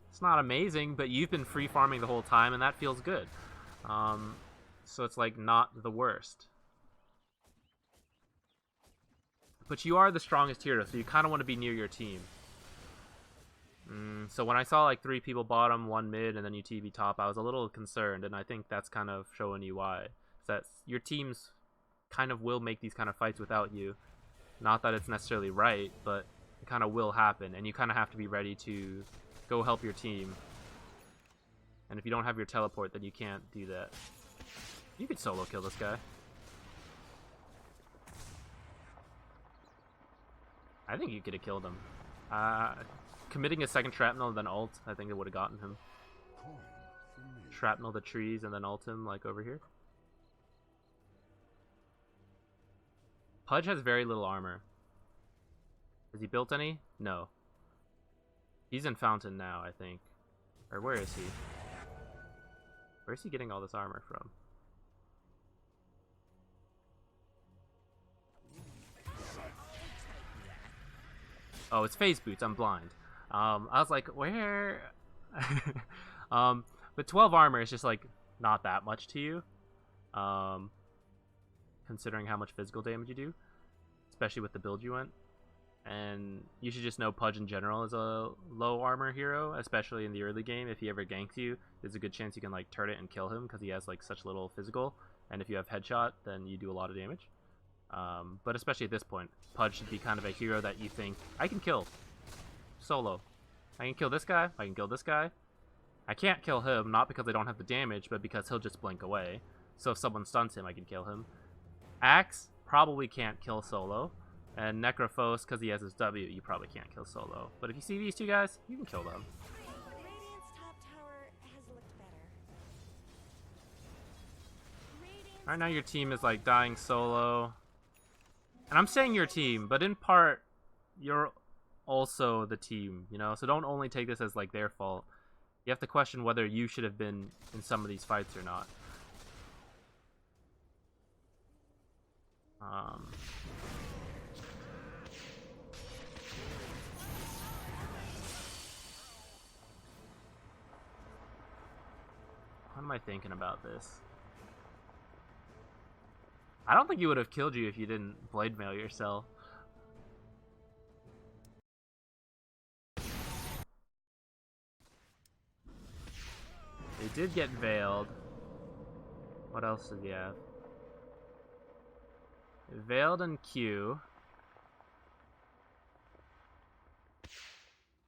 [SPEAKER 1] It's not amazing, but you've been free farming the whole time, and that feels good. So it's like not the worst. But you are the strongest hero, so you kind of want to be near your team. So when I saw like 3 people bottom, 1 mid, and then you TB top, I was a little concerned, and I think that's kind of showing you why. That your teams kind of will make these kind of fights without you. Not that it's necessarily right, but it kind of will happen, and you kind of have to be ready to go help your team. And if you don't have your teleport, then you can't do that. You could solo kill this guy. I think you could have killed him. Committing a second shrapnel and then ult, I think it would have gotten him. Shrapnel the trees and then ult him, like over here. Pudge has very little armor. Has he built any? No. He's in Fountain now, I think. Or where is he? Where's he getting all this armor from? Oh, it's phase boots. I'm blind. I was like, where? But 12 armor is just like not that much to you, considering how much physical damage you do, especially with the build you went. And you should just know Pudge in general is a low armor hero, especially in the early game. If he ever ganks you, there's a good chance you can like turn it and kill him because he has like such little physical. And if you have headshot, then you do a lot of damage. But especially at this point, Pudge should be kind of a hero that you think, I can kill solo. I can kill this guy, I can kill this guy. I can't kill him, not because I don't have the damage, but because he'll just blink away. So if someone stuns him, I can kill him. Axe probably can't kill solo. And Necrophos, because he has his W, you probably can't kill solo. But if you see these two guys, you can kill them.
[SPEAKER 2] Radiant's top tower has looked better. Radiant's
[SPEAKER 1] Right now your team is like dying solo. And I'm saying your team, but in part, you're also the team, you know? So don't only take this as like their fault. You have to question whether you should have been in some of these fights or not. What am I thinking about this? I don't think he would have killed you if you didn't blade mail yourself. They did get veiled. What else did he have? Veiled and Q.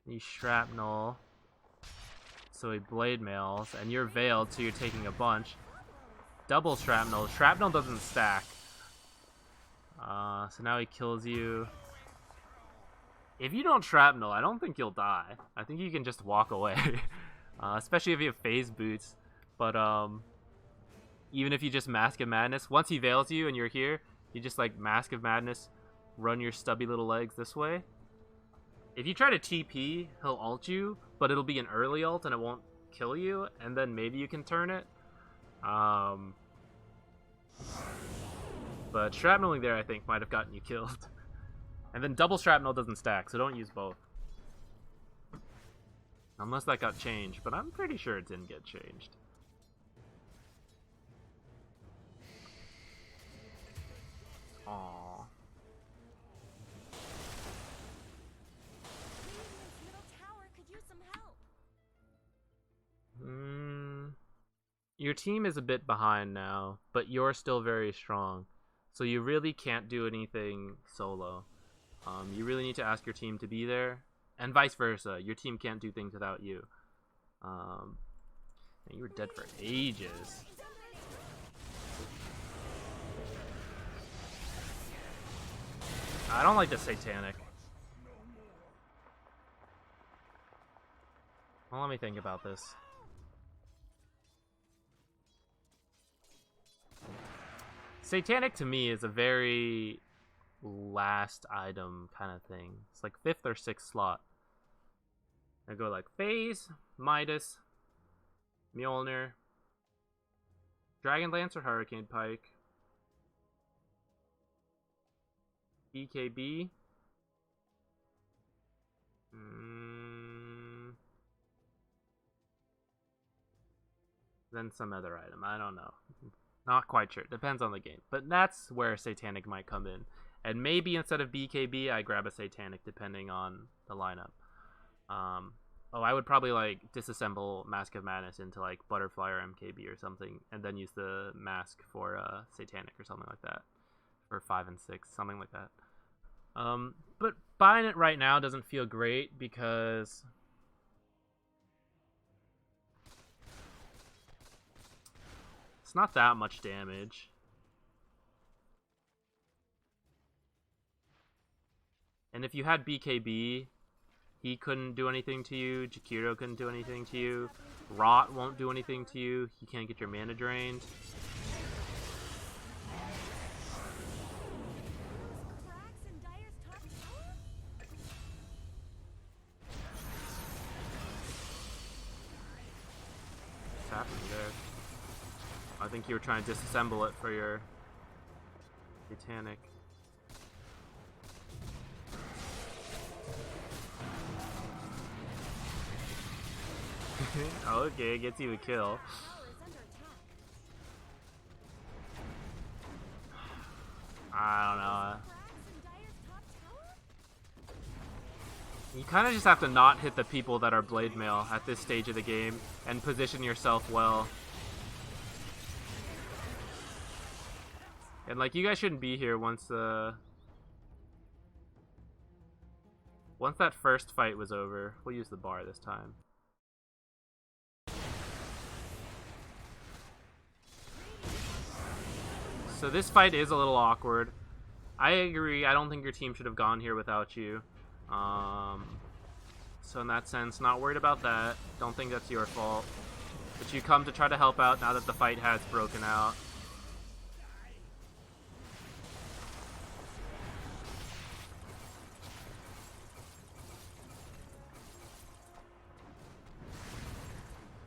[SPEAKER 1] He's shrapnel. So he blade mails, and you're veiled, so you're taking a bunch. Double shrapnel. Shrapnel doesn't stack. So now he kills you. If you don't shrapnel, I don't think you'll die. I think you can just walk away. Especially if you have phase boots. But even if you just Mask of Madness, once he veils you and you're here, you just like Mask of Madness, run your stubby little legs this way. If you try to TP, he'll ult you, but it'll be an early ult and it won't kill you, and then maybe you can turn it. But shrapneling there, I think, might have gotten you killed. And then double shrapnel doesn't stack, so don't use both. Unless that got changed, but I'm pretty sure it didn't get changed. Aww.
[SPEAKER 2] Radiant's middle tower could use some help.
[SPEAKER 1] Your team is a bit behind now, but you're still very strong. So you really can't do anything solo. You really need to ask your team to be there, and vice versa. Your team can't do things without you. And you were dead for ages. I don't like the satanic. Well, let me think about this. Satanic to me is a very last item kind of thing. It's like 5th or 6th slot. I go like Phase, Midas, Mjolnir, Dragonlance or Hurricane Pike, BKB, then some other item. I don't know. Not quite sure. Depends on the game. But that's where Satanic might come in. And maybe instead of BKB, I grab a Satanic depending on the lineup. I would probably like disassemble Mask of Madness into like Butterfly or MKB or something, and then use the mask for Satanic or something like that. For 5 and 6, something like that. But buying it right now doesn't feel great because it's not that much damage. And if you had BKB, he couldn't do anything to you. Jakiro couldn't do anything to you. Rot won't do anything to you. You can't get your mana drained. What's happening there? I think you were trying to disassemble it for your Titanic. Okay, gets you a kill. I don't know. You kind of just have to not hit the people that are Blade Mail at this stage of the game and position yourself well. And like, you guys shouldn't be here once that first fight was over. We'll use the bar this time. So this fight is a little awkward. I agree. I don't think your team should have gone here without you. So in that sense, not worried about that. Don't think that's your fault. But you come to try to help out now that the fight has broken out.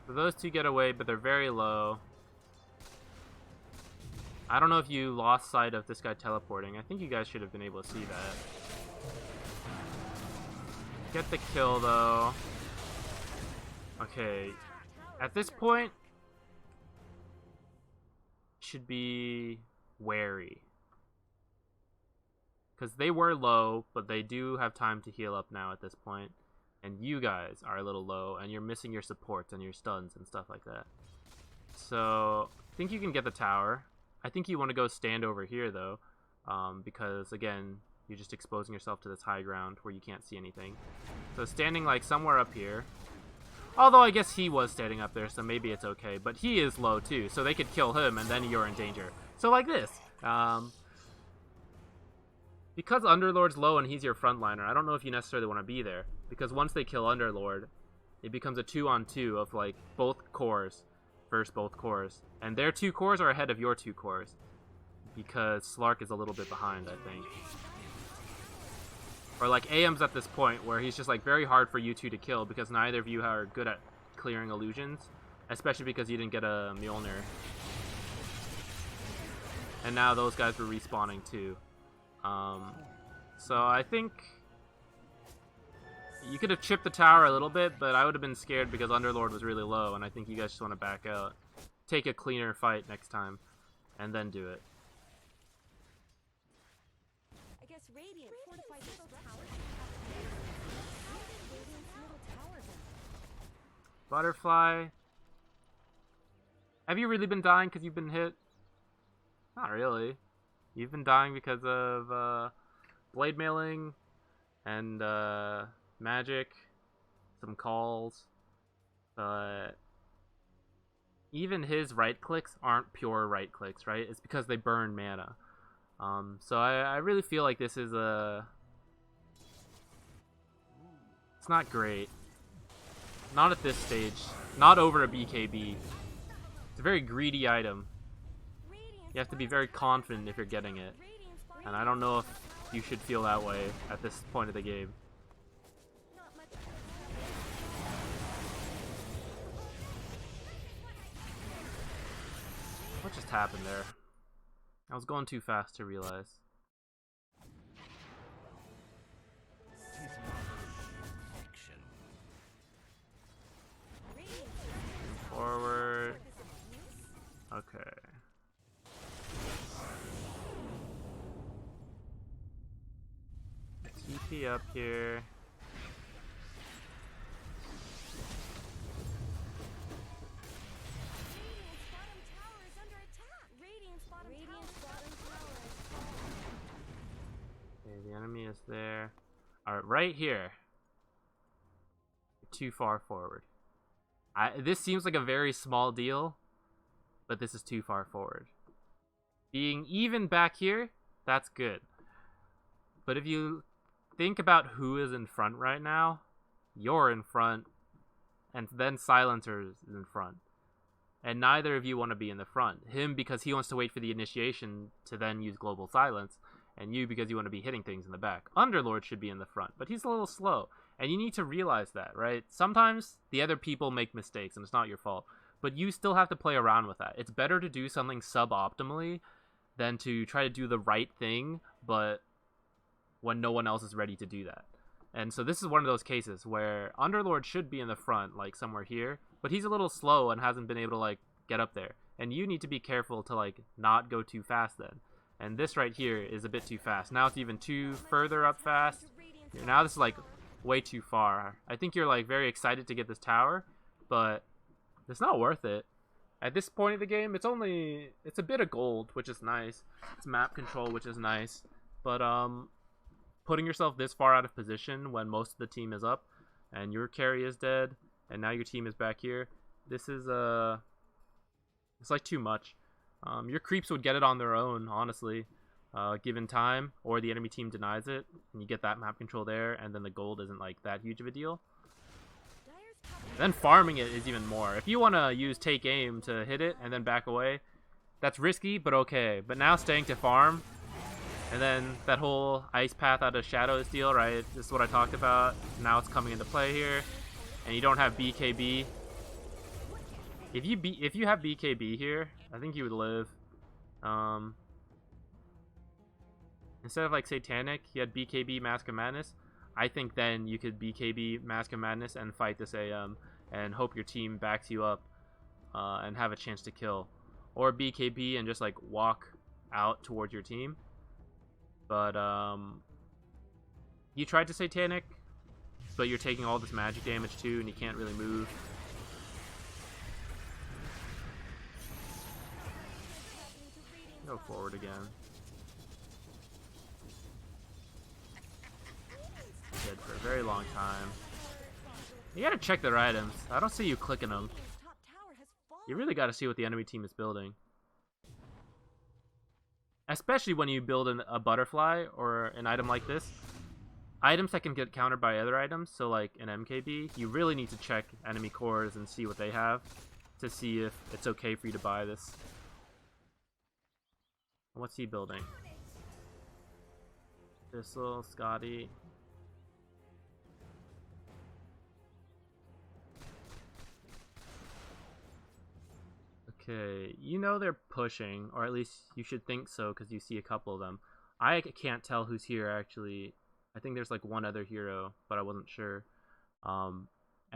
[SPEAKER 1] So those two get away, but they're very low. I don't know if you lost sight of this guy teleporting. I think you guys should have been able to see that. Get the kill, though. Okay. At this point, should be wary. Because they were low, but they do have time to heal up now at this point. And you guys are a little low, and you're missing your supports and your stuns and stuff like that. So, I think you can get the tower. I think you want to go stand over here, though, because, again, you're just exposing yourself to this high ground where you can't see anything. So standing, like, somewhere up here. Although, I guess he was standing up there, so maybe it's okay. But he is low, too, so they could kill him, and then you're in danger. So, like this. Because Underlord's low and he's your frontliner, I don't know if you necessarily want to be there. Because once they kill Underlord, it becomes a 2-on-2 of, like, both cores versus both cores. And their 2 cores are ahead of your 2 cores. Because Slark is a little bit behind, I think. Or, like, AM's at this point where he's just, like, very hard for you two to kill because neither of you are good at clearing illusions. Especially because you didn't get a Mjolnir. And now those guys were respawning, too. So I think you could have chipped the tower a little bit, but I would have been scared because Underlord was really low, and I think you guys just want to back out. Take a cleaner fight next time, and then do it.
[SPEAKER 2] I guess Radiant fortified this tower.
[SPEAKER 1] Butterfly. Have you really been dying because you've been hit? Not really. You've been dying because of blade mailing and magic, some calls, but even his right clicks aren't pure right clicks, right? It's because they burn mana. So I really feel like this is it's not great. Not at this stage. Not over a BKB. It's a very greedy item. You have to be very confident if you're getting it. And I don't know if you should feel that way at this point of the game. What just happened there? I was going too fast to realize. Forward. Okay. TP up here. Okay, the enemy is Alright, right here. Too far forward. This seems like a very small deal, but this is too far forward. Being even back here, that's good. But if you think about who is in front right now, you're in front, and then Silencer is in front. And neither of you want to be in the front. Him because he wants to wait for the initiation to then use Global Silence, and you because you want to be hitting things in the back. Underlord should be in the front, but he's a little slow. And you need to realize that, right? Sometimes the other people make mistakes, and it's not your fault. But you still have to play around with that. It's better to do something suboptimally than to try to do the right thing, but when no one else is ready to do that. And so this is one of those cases where Underlord should be in the front, like somewhere here, but he's a little slow and hasn't been able to like get up there. And you need to be careful to like not go too fast then. And this right here is a bit too fast. Now it's even too further up fast. Now this is like way too far. I think you're like very excited to get this tower, but it's not worth it. At this point of the game, it's a bit of gold, which is nice. It's map control, which is nice. But putting yourself this far out of position when most of the team is up and your carry is dead and now your team is back here, this is it's like too much. Your creeps would get it on their own, honestly, given time, or the enemy team denies it and you get that map control there, and then the gold isn't like that huge of a deal. Then farming it is even more. If you want to use take aim to hit it and then back away, that's risky, but okay. But now staying to farm, and then that whole ice path out of shadows deal, right? This is what I talked about. Now it's coming into play here, and you don't have BKB. If you have BKB here, I think you would live. Instead of like Satanic, you had BKB Mask of Madness. I think then you could BKB Mask of Madness and fight this AM and hope your team backs you up and have a chance to kill. Or BKB and just like walk out towards your team. But you tried to Satanic, but you're taking all this magic damage too and you can't really move. Go forward again. Dead for a very long time. You gotta check their items. I don't see you clicking them. You really gotta see what the enemy team is building. Especially when you build a butterfly or an item like this. Items that can get countered by other items, so like an MKB, you really need to check enemy cores and see what they have to see if it's okay for you to buy this. What's he building? Thistle, Scotty. Okay, you know they're pushing, or at least you should think so because you see a couple of them. I can't tell who's here actually. I think there's like one other hero, but I wasn't sure. And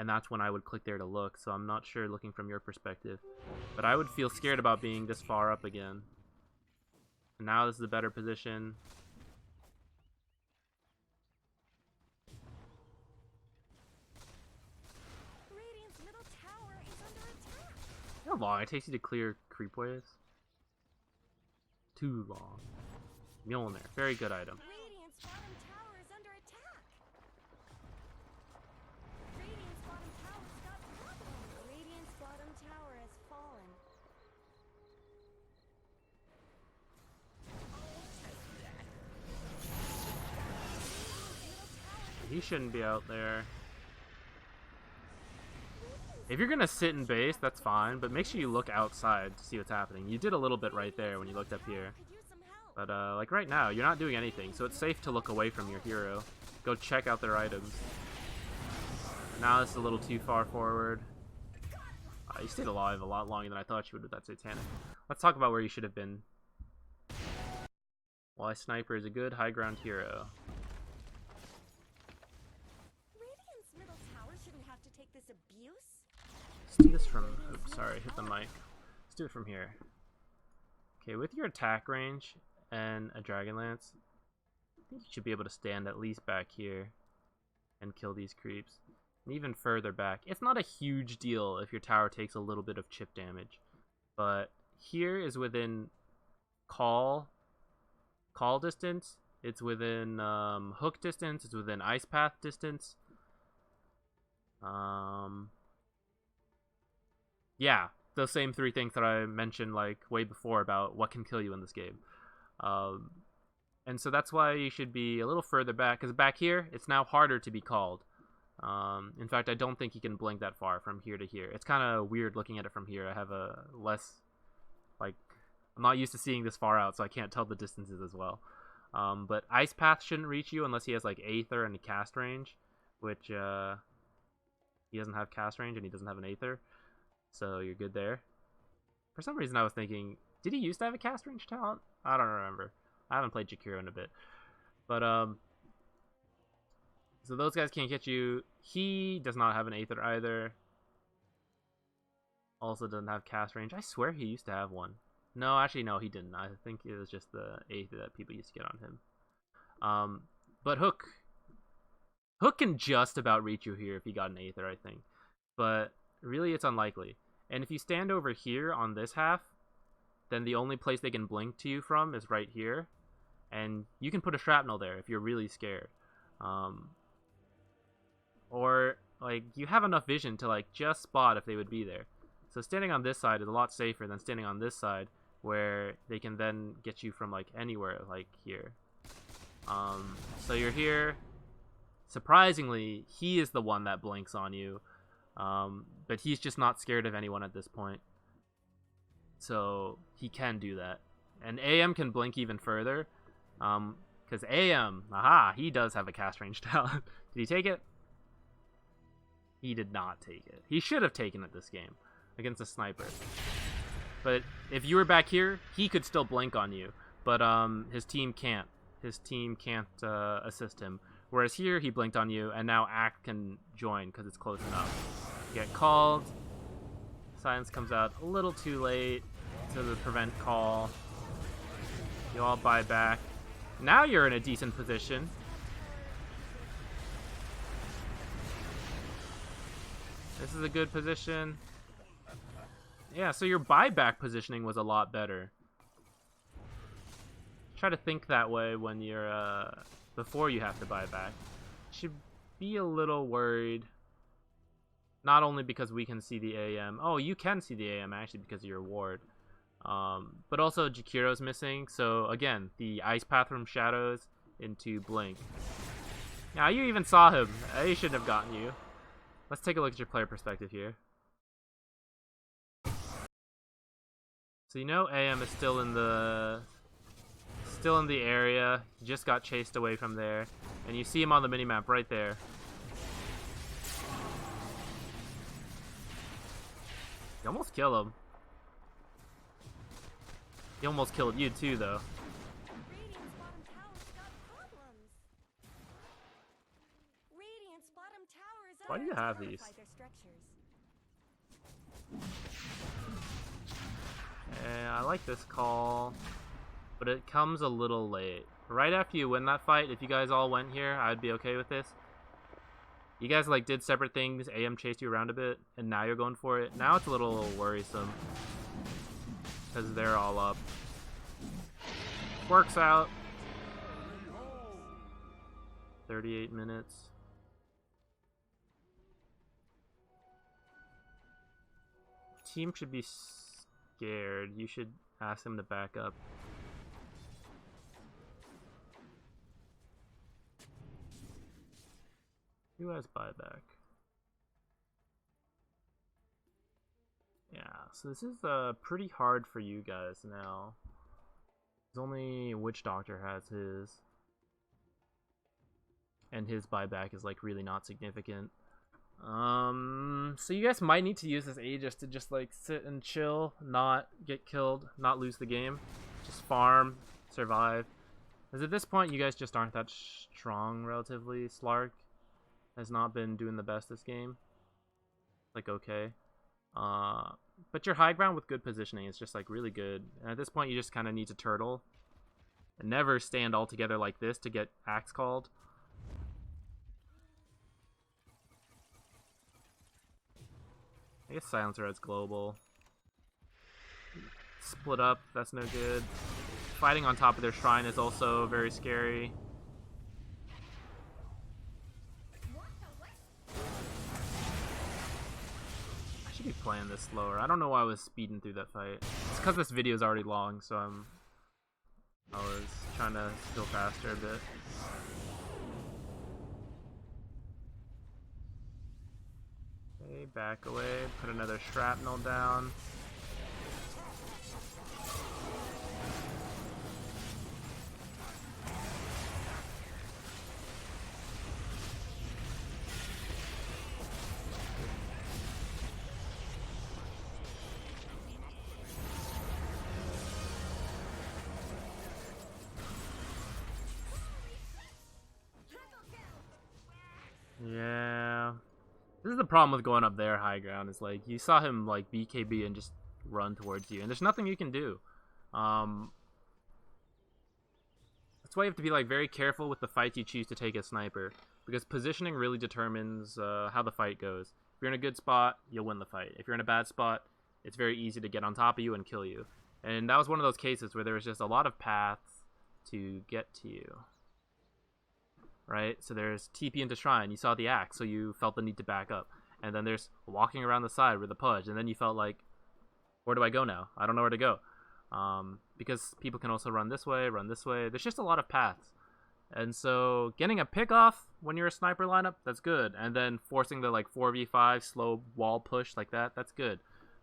[SPEAKER 1] that's when I would click there to look, so I'm not sure looking from your perspective. But I would feel scared about being this far up again. And now this is a better position.
[SPEAKER 2] Radiant's middle tower is under attack.
[SPEAKER 1] How long it takes you to clear creep waves? Too long. Mjolnir, very good item.
[SPEAKER 2] Radiant's bottom tower is under attack. Radiant's bottom tower's got problems. Radiant's bottom tower has fallen.
[SPEAKER 1] He shouldn't be out there. If you're gonna sit in base, that's fine, but make sure you look outside to see what's happening. You did a little bit right there when you looked up here.
[SPEAKER 2] Could use some help.
[SPEAKER 1] But like right now, you're not doing anything, so it's safe to look away from your hero. Go check out their items. Now this is a little too far forward. You stayed alive a lot longer than I thought you would with that Satanic. Let's talk about where you should have been. Why Sniper is a good high ground hero.
[SPEAKER 2] Radiant's middle tower shouldn't have to take this abuse.
[SPEAKER 1] Let's do this from... Oops, sorry, hit the mic. Let's do it from here. Okay, with your attack range and a Dragon Lance, I think you should be able to stand at least back here and kill these creeps. And even further back. It's not a huge deal if your tower takes a little bit of chip damage. But here is within call distance It's within hook distance. It's within ice path distance. Yeah, those same three things that I mentioned like way before about what can kill you in this game. And so that's why you should be a little further back, because back here, it's now harder to be called. In fact, I don't think you can blink that far from here to here. It's kind of weird looking at it from here. I have a less, like, I'm not used to seeing this far out, so I can't tell the distances as well. But Ice Path shouldn't reach you unless he has, like, Aether and a cast range, which, he doesn't have cast range and he doesn't have an Aether, so you're good there. For some reason, I was thinking, did he used to have a cast range talent? I don't remember. I haven't played Jakiro in a bit. But, so those guys can't get you. He does not have an Aether either. Also doesn't have cast range. I swear he used to have one. No, actually, no, he didn't. I think it was just the Aether that people used to get on him. But Hook can just about reach you here if he got an Aether, I think. But really, it's unlikely. And if you stand over here on this half, then the only place they can blink to you from is right here. And you can put a Shrapnel there if you're really scared. Or, like, you have enough vision to, like, just spot if they would be there. So standing on this side is a lot safer than standing on this side, where they can then get you from, like, anywhere, like here. So you're here. Surprisingly, he is the one that blinks on you. But he's just not scared of anyone at this point. So he can do that. And AM can blink even further. Because AM, he does have a cast range talent. Did he take it? He did not take it. He should have taken it this game against a sniper. But if you were back here, he could still blink on you. But his team can't. His team can't assist him. Whereas here, he blinked on you, and now Act can join because it's close enough. You get called. Silence comes out a little too late to the prevent call. You all buy back. Now you're in a decent position. This is a good position. Yeah, so your buyback positioning was a lot better. Try to think that way when you're, before you have to buy back. Should be a little worried. Not only because we can see the AM. Oh, you can see the AM actually because of your ward. But also Jakiro's missing. So again, the ice path from shadows into blink. Now you even saw him. He shouldn't have gotten you. Let's take a look at your player perspective here. So you know AM is still in the area. He just got chased away from there. And you see him on the minimap right there. You almost kill him. He almost killed you too, though.
[SPEAKER 2] Radiant's bottom tower's got problems. Radiant's bottom tower is
[SPEAKER 1] Why do you have these?
[SPEAKER 2] their structures.
[SPEAKER 1] I like this call, but it comes a little late. Right after you win that fight, if you guys all went here, I'd be okay with this. You guys like did separate things, AM chased you around a bit, and now you're going for it. Now it's a little worrisome, because they're all up. Works out. 38 minutes. Team should be scared. You should ask them to back up. Who has buyback? Yeah, so this is pretty hard for you guys now. There's only Witch Doctor has his. And his buyback is like really not significant. So you guys might need to use this Aegis to just like sit and chill, not get killed, not lose the game. Just farm, survive. Because at this point you guys just aren't that strong relatively. Slark has not been doing the best this game. Like okay. But your high ground with good positioning is just like really good. And at this point you just kind of need to turtle. And never stand all together like this to get axe called. I guess Silencer has global. Split up, that's no good. fighting on top of their shrine is also very scary. I should be playing this slower. I don't know why I was speeding through that fight. It's because this video is already long, so I was trying to go faster a bit. Okay, back away, put another shrapnel down. Yeah. This is the problem with going up there high ground, is like you saw him like BKB and just run towards you, and there's nothing you can do. That's why you have to be like very careful with the fights you choose to take as sniper, because positioning really determines how the fight goes. If you're in a good spot, you'll win the fight. If you're in a bad spot, it's very easy to get on top of you and kill you. And that was one of those cases where there was just a lot of paths to get to you. Right? So there's TP into Shrine, you saw the axe, so you felt the need to back up. And then there's walking around the side with the Pudge, and then you felt like, where do I go now? I don't know where to go. Because people can also run this way. There's just a lot of paths. And so getting a pick off when you're a sniper lineup, that's good. And then forcing the like 4v5 slow wall push like that, that's good.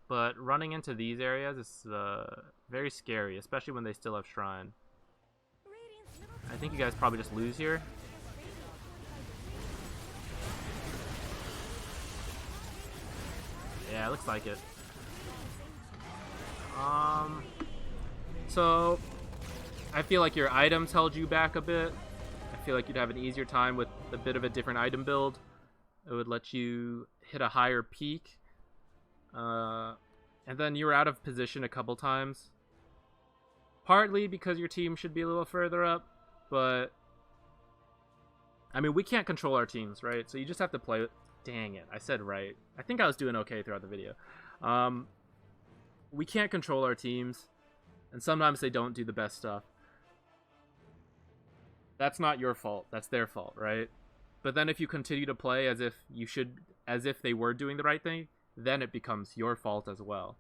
[SPEAKER 1] But running into these areas is very scary, especially when they still have Shrine. I think you guys probably just lose here. Yeah, it looks like it. So I feel like your items held you back a bit. I feel like you'd have an easier time with a bit of a different item build. It would let you hit a higher peak. And then you were out of position a couple times. Partly because your team should be a little further up, but I mean, we can't control our teams, right? So you just have to play with... Dang it, I said right. I think I was doing okay throughout the video. We can't control our teams, and sometimes they don't do the best stuff. That's not your fault. That's their fault, right? But then if you continue to play as if they were doing the right thing, then it becomes your fault as well.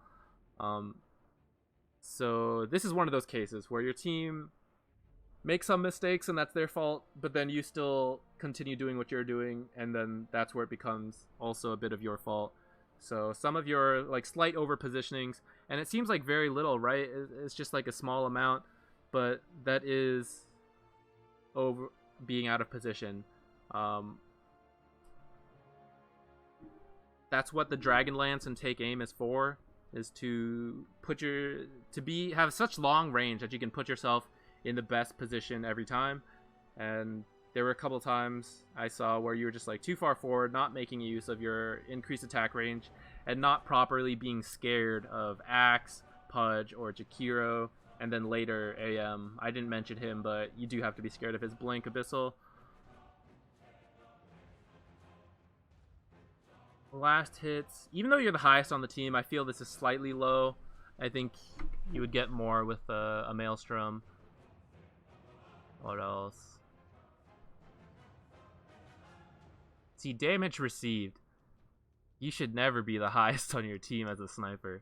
[SPEAKER 1] So this is one of those cases where your team makes some mistakes and that's their fault, but then you still continue doing what you're doing, and then that's where it becomes also a bit of your fault. So some of your like slight over positionings, and it seems like very little, right? It's just like a small amount, but that is over being out of position. That's what the Dragon Lance and Take Aim is for, is to have such long range that you can put yourself in the best position every time. And there were a couple times I saw where you were just like too far forward, not making use of your increased attack range, and not properly being scared of Axe, Pudge, or Jakiro, and then later AM. I didn't mention him, but you do have to be scared of his Blink Abyssal. Last hits, even though you're the highest on the team, I feel this is slightly low. I think you would get more with a Maelstrom. What else? See, damage received. You should never be the highest on your team as a sniper.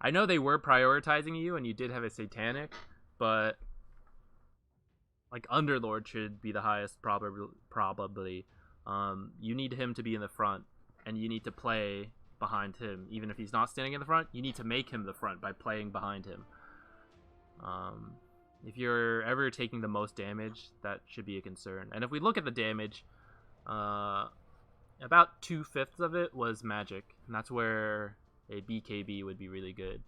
[SPEAKER 1] I know they were prioritizing you and you did have a Satanic, but like Underlord should be the highest probably. You need him to be in the front, and you need to play behind him. Even if he's not standing in the front, you need to make him the front by playing behind him. If you're ever taking the most damage, that should be a concern. And if we look at the damage, about 2/5 of it was magic, and that's where a BKB would be really good.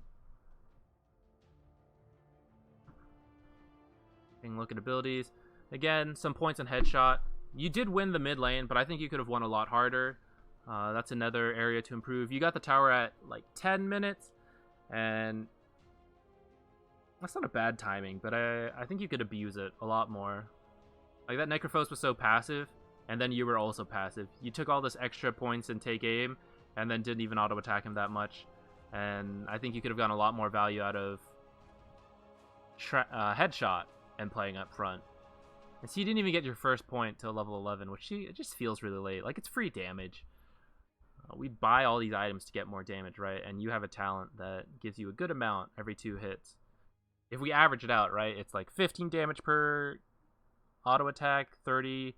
[SPEAKER 1] Taking a look at abilities. Again, some points on headshot. You did win the mid lane, but I think you could have won a lot harder. That's another area to improve. You got the tower at like 10 minutes, and that's not a bad timing, but I think you could abuse it a lot more. Like, that Necrophos was so passive, and then you were also passive. You took all this extra points and Take Aim, and then didn't even auto-attack him that much. And I think you could have gotten a lot more value out of headshot and playing up front. And so you didn't even get your first point till level 11, which it just feels really late. Like, it's free damage. We buy all these items to get more damage, right? And you have a talent that gives you a good amount every 2 hits. If we average it out, right, it's like 15 damage per auto attack, 30,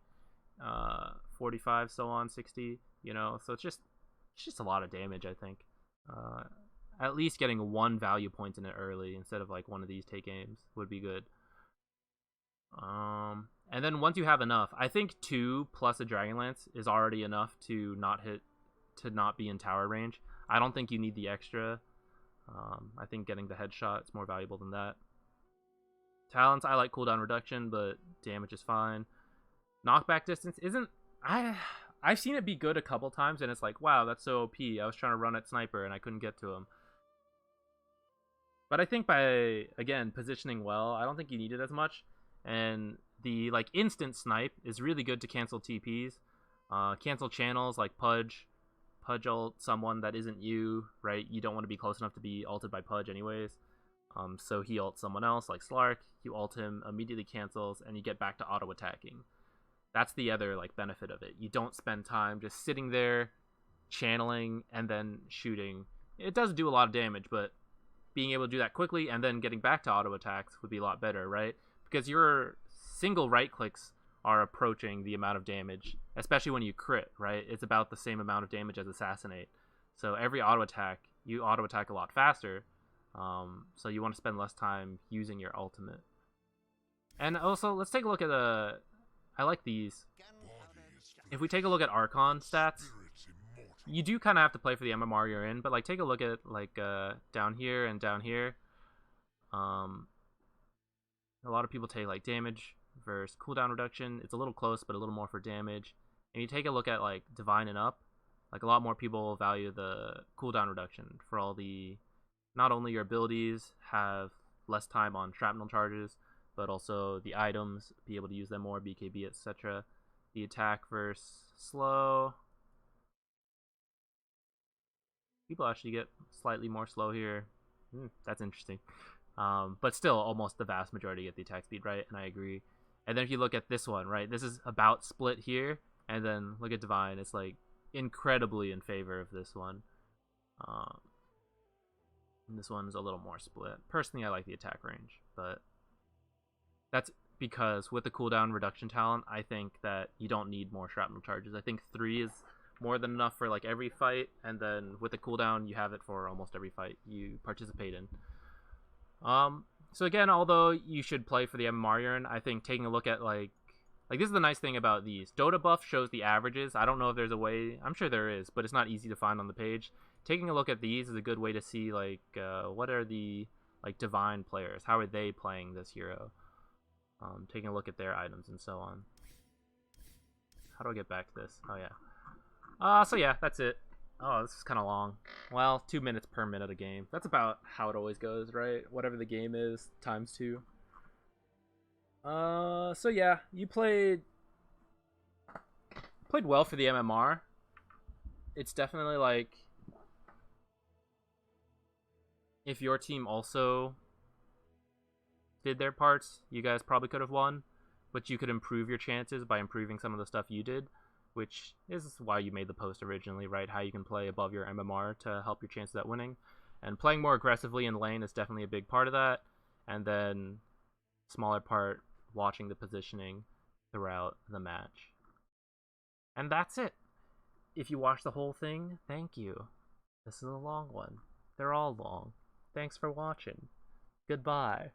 [SPEAKER 1] 45, so on, 60, you know? So it's just a lot of damage, I think. At least getting 1 value point in it early instead of like one of these take aims would be good. And then once you have enough, I think 2 plus a Dragonlance is already enough to not be in tower range. I don't think you need the extra. I think getting the headshot is more valuable than that. Talents, I like cooldown reduction, but damage is fine. Knockback distance isn't... I've seen it be good a couple times, and it's like, wow, that's so OP. I was trying to run at Sniper, and I couldn't get to him. But I think by, again, positioning well, I don't think you need it as much. And the like instant snipe is really good to cancel TPs. Cancel channels like Pudge ult someone that isn't you, right? You don't want to be close enough to be ulted by Pudge anyways. So he ults someone else like Slark, you ult him, immediately cancels, and you get back to auto attacking. That's the other like benefit of it. You don't spend time just sitting there channeling and then shooting. It does do a lot of damage, but being able to do that quickly and then getting back to auto attacks would be a lot better, right? Because your single right clicks are approaching the amount of damage, especially when you crit, right? It's about the same amount of damage as Assassinate. So every auto attack, you auto attack a lot faster. So you want to spend less time using your ultimate. And also, let's take a look at I like these. If we take a look at Archon stats, you do kind of have to play for the MMR you're in, but like take a look at like down here and down here. A lot of people take like damage versus cooldown reduction. It's a little close, but a little more for damage. And you take a look at like Divine and up, like a lot more people value the cooldown reduction for all the, not only your abilities have less time on shrapnel charges, but also the items, be able to use them more, BKB, etc. The attack versus slow. People actually get slightly more slow here. That's interesting. But still, almost the vast majority get the attack speed, right? And I agree. And then if you look at this one, right? This is about split here. And then look at Divine. It's like incredibly in favor of this one. And this one is a little more split. Personally, I like the attack range. But that's because with the cooldown reduction talent, I think that you don't need more shrapnel charges. I think 3 is more than enough for like every fight. And then with the cooldown, you have it for almost every fight you participate in. So again, although you should play for the MMR you're in, I think taking a look at like this is the nice thing about these. Dota buff shows the averages. I don't know if there's a way, I'm sure there is, but it's not easy to find on the page. Taking a look at these is a good way to see like what are the like Divine players, how are they playing this hero? Taking a look at their items and so on. How do I get back to this? Oh yeah. So yeah, that's it. Oh, this is kind of long. Well, 2 minutes per minute a game. That's about how it always goes, right? Whatever the game is, times 2. So yeah, you played well for the MMR. It's definitely like if your team also did their parts, you guys probably could have won, but you could improve your chances by improving some of the stuff you did, which is why you made the post originally, right? How you can play above your MMR to help your chances at winning. And playing more aggressively in lane is definitely a big part of that. And then smaller part, watching the positioning throughout the match. And that's it. If you watched the whole thing, thank you. This is a long one. They're all long. Thanks for watching. Goodbye.